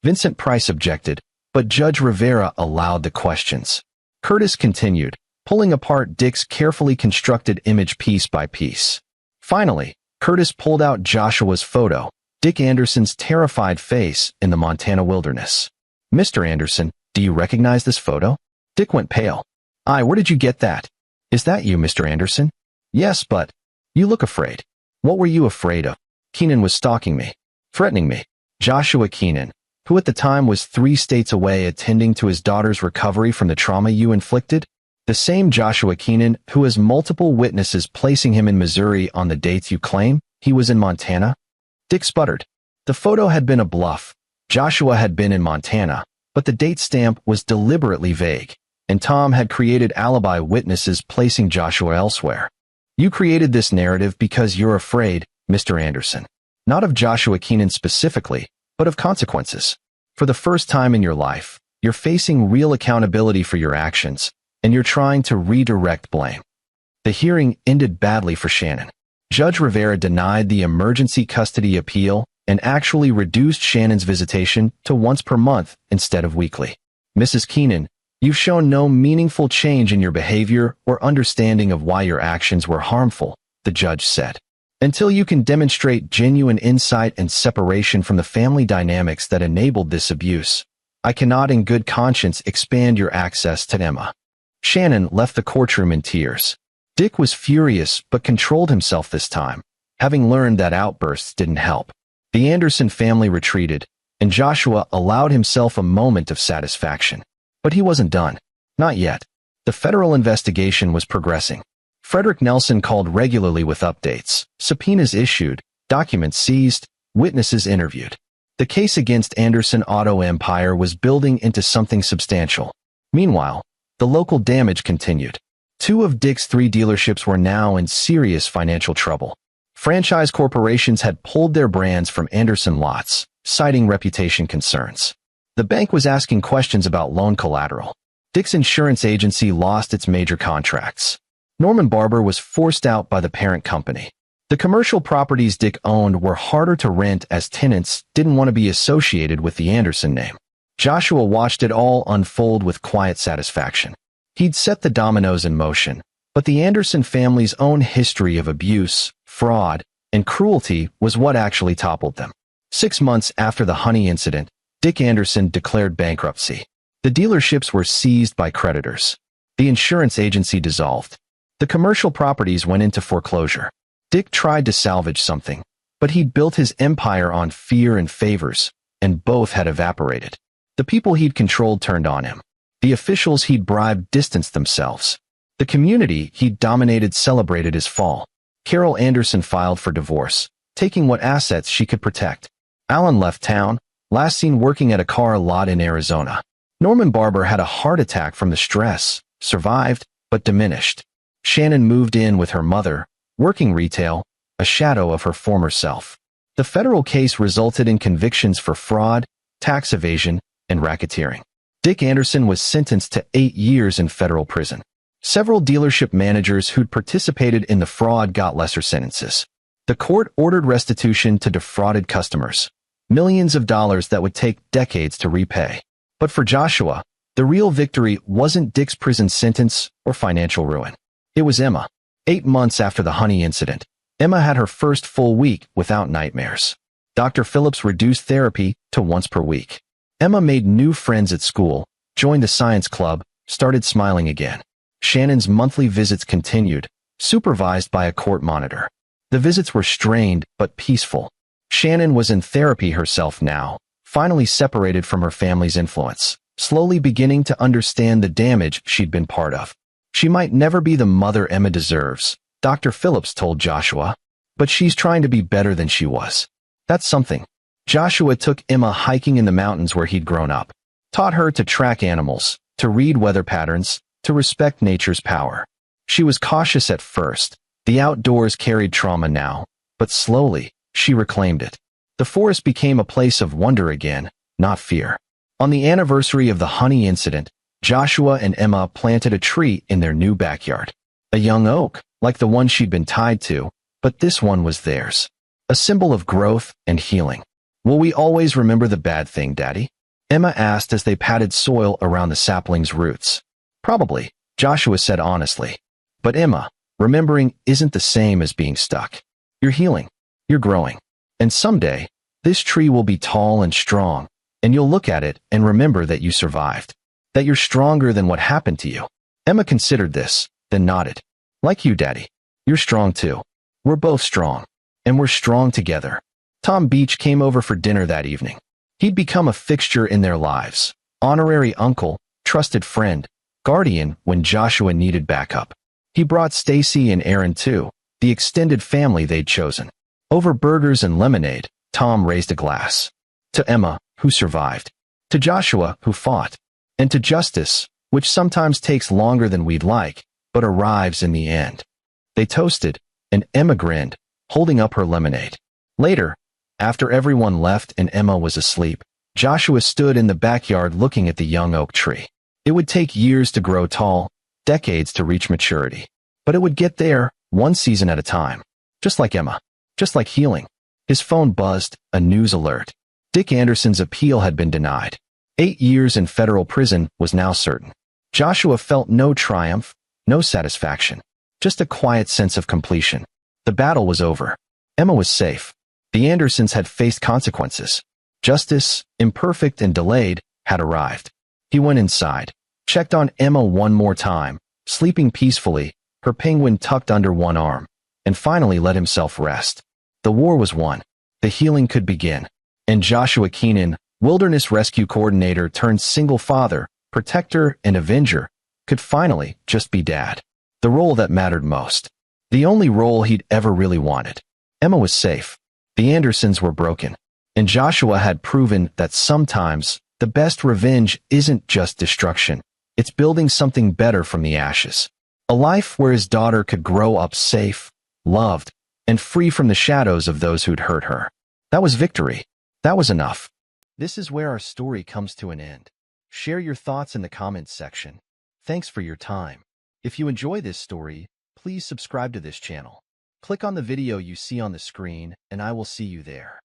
Vincent Price objected, but Judge Rivera allowed the questions. Curtis continued, pulling apart Dick's carefully constructed image piece by piece. Finally, Curtis pulled out Joshua's photo, Dick Anderson's terrified face in the Montana wilderness. Mr. Anderson, do you recognize this photo? Dick went pale. Where did you get that? Is that you, Mr. Anderson? Yes, but you look afraid. What were you afraid of? Keenan was stalking me, threatening me. Joshua Keenan, who at the time was 3 states away attending to his daughter's recovery from the trauma you inflicted? The same Joshua Keenan who has multiple witnesses placing him in Missouri on the dates you claim he was in Montana? Dick sputtered. The photo had been a bluff. Joshua had been in Montana, but the date stamp was deliberately vague, and Tom had created alibi witnesses placing Joshua elsewhere. You created this narrative because you're afraid, Mr. Anderson. Not of Joshua Keenan specifically, but of consequences. For the first time in your life, you're facing real accountability for your actions, and you're trying to redirect blame. The hearing ended badly for Shannon. Judge Rivera denied the emergency custody appeal and actually reduced Shannon's visitation to once per month instead of weekly. Mrs. Keenan, you've shown no meaningful change in your behavior or understanding of why your actions were harmful, the judge said. Until you can demonstrate genuine insight and separation from the family dynamics that enabled this abuse, I cannot in good conscience expand your access to Emma. Shannon left the courtroom in tears. Dick was furious but controlled himself this time, having learned that outbursts didn't help. The Anderson family retreated, and Joshua allowed himself a moment of satisfaction. But he wasn't done. Not yet. The federal investigation was progressing. Frederick Nelson called regularly with updates, subpoenas issued, documents seized, witnesses interviewed. The case against Anderson Auto Empire was building into something substantial. Meanwhile, the local damage continued. 2 of Dick's 3 dealerships were now in serious financial trouble. Franchise corporations had pulled their brands from Anderson lots, citing reputation concerns. The bank was asking questions about loan collateral. Dick's insurance agency lost its major contracts. Norman Barber was forced out by the parent company. The commercial properties Dick owned were harder to rent as tenants didn't want to be associated with the Anderson name. Joshua watched it all unfold with quiet satisfaction. He'd set the dominoes in motion, but the Anderson family's own history of abuse, fraud, and cruelty was what actually toppled them. 6 months after the Honey incident, Dick Anderson declared bankruptcy. The dealerships were seized by creditors. The insurance agency dissolved. The commercial properties went into foreclosure. Dick tried to salvage something, but he'd built his empire on fear and favors, and both had evaporated. The people he'd controlled turned on him. The officials he'd bribed distanced themselves. The community he'd dominated celebrated his fall. Carol Anderson filed for divorce, taking what assets she could protect. Alan left town, last seen working at a car lot in Arizona. Norman Barber had a heart attack from the stress, survived, but diminished. Shannon moved in with her mother, working retail, a shadow of her former self. The federal case resulted in convictions for fraud, tax evasion, and racketeering. Dick Anderson was sentenced to 8 years in federal prison. Several dealership managers who'd participated in the fraud got lesser sentences. The court ordered restitution to defrauded customers, millions of dollars that would take decades to repay. But for Joshua, the real victory wasn't Dick's prison sentence or financial ruin. It was Emma. 8 months after the honey incident, Emma had her first full week without nightmares. Dr. Phillips reduced therapy to once per week. Emma made new friends at school, joined the science club, started smiling again. Shannon's monthly visits continued, supervised by a court monitor. The visits were strained but peaceful. Shannon was in therapy herself now, finally separated from her family's influence, slowly beginning to understand the damage she'd been part of. She might never be the mother Emma deserves, Dr. Phillips told Joshua, but she's trying to be better than she was. That's something. Joshua took Emma hiking in the mountains where he'd grown up, taught her to track animals, to read weather patterns, to respect nature's power. She was cautious at first. The outdoors carried trauma now, but slowly, she reclaimed it. The forest became a place of wonder again, not fear. On the anniversary of the honey incident, Joshua and Emma planted a tree in their new backyard. A young oak, like the one she'd been tied to, but this one was theirs. A symbol of growth and healing. Will we always remember the bad thing, Daddy? Emma asked as they patted soil around the sapling's roots. Probably, Joshua said honestly. But Emma, remembering isn't the same as being stuck. You're healing. You're growing. And someday, this tree will be tall and strong, and you'll look at it and remember that you survived. That you're stronger than what happened to you. Emma considered this, then nodded. Like you, Daddy. You're strong too. We're both strong. And we're strong together. Tom Beach came over for dinner that evening. He'd become a fixture in their lives. Honorary uncle, trusted friend, guardian when Joshua needed backup. He brought Stacy and Aaron too, the extended family they'd chosen. Over burgers and lemonade, Tom raised a glass. To Emma, who survived. To Joshua, who fought. And to justice, which sometimes takes longer than we'd like, but arrives in the end. They toasted, and Emma grinned, holding up her lemonade. Later, after everyone left and Emma was asleep, Joshua stood in the backyard looking at the young oak tree. It would take years to grow tall, decades to reach maturity. But it would get there, one season at a time. Just like Emma. Just like healing. His phone buzzed, a news alert. Dick Anderson's appeal had been denied. 8 years in federal prison was now certain. Joshua felt no triumph, no satisfaction. Just a quiet sense of completion. The battle was over. Emma was safe. The Andersons had faced consequences. Justice, imperfect and delayed, had arrived. He went inside, checked on Emma one more time, sleeping peacefully, her penguin tucked under one arm, and finally let himself rest. The war was won. The healing could begin. And Joshua Keenan, wilderness rescue coordinator turned single father, protector, and avenger, could finally just be dad. The role that mattered most. The only role he'd ever really wanted. Emma was safe. The Andersons were broken. And Joshua had proven that sometimes the best revenge isn't just destruction. It's building something better from the ashes. A life where his daughter could grow up safe, loved, and free from the shadows of those who'd hurt her. That was victory. That was enough. This is where our story comes to an end. Share your thoughts in the comments section. Thanks for your time. If you enjoy this story, please subscribe to this channel. Click on the video you see on the screen, and I will see you there.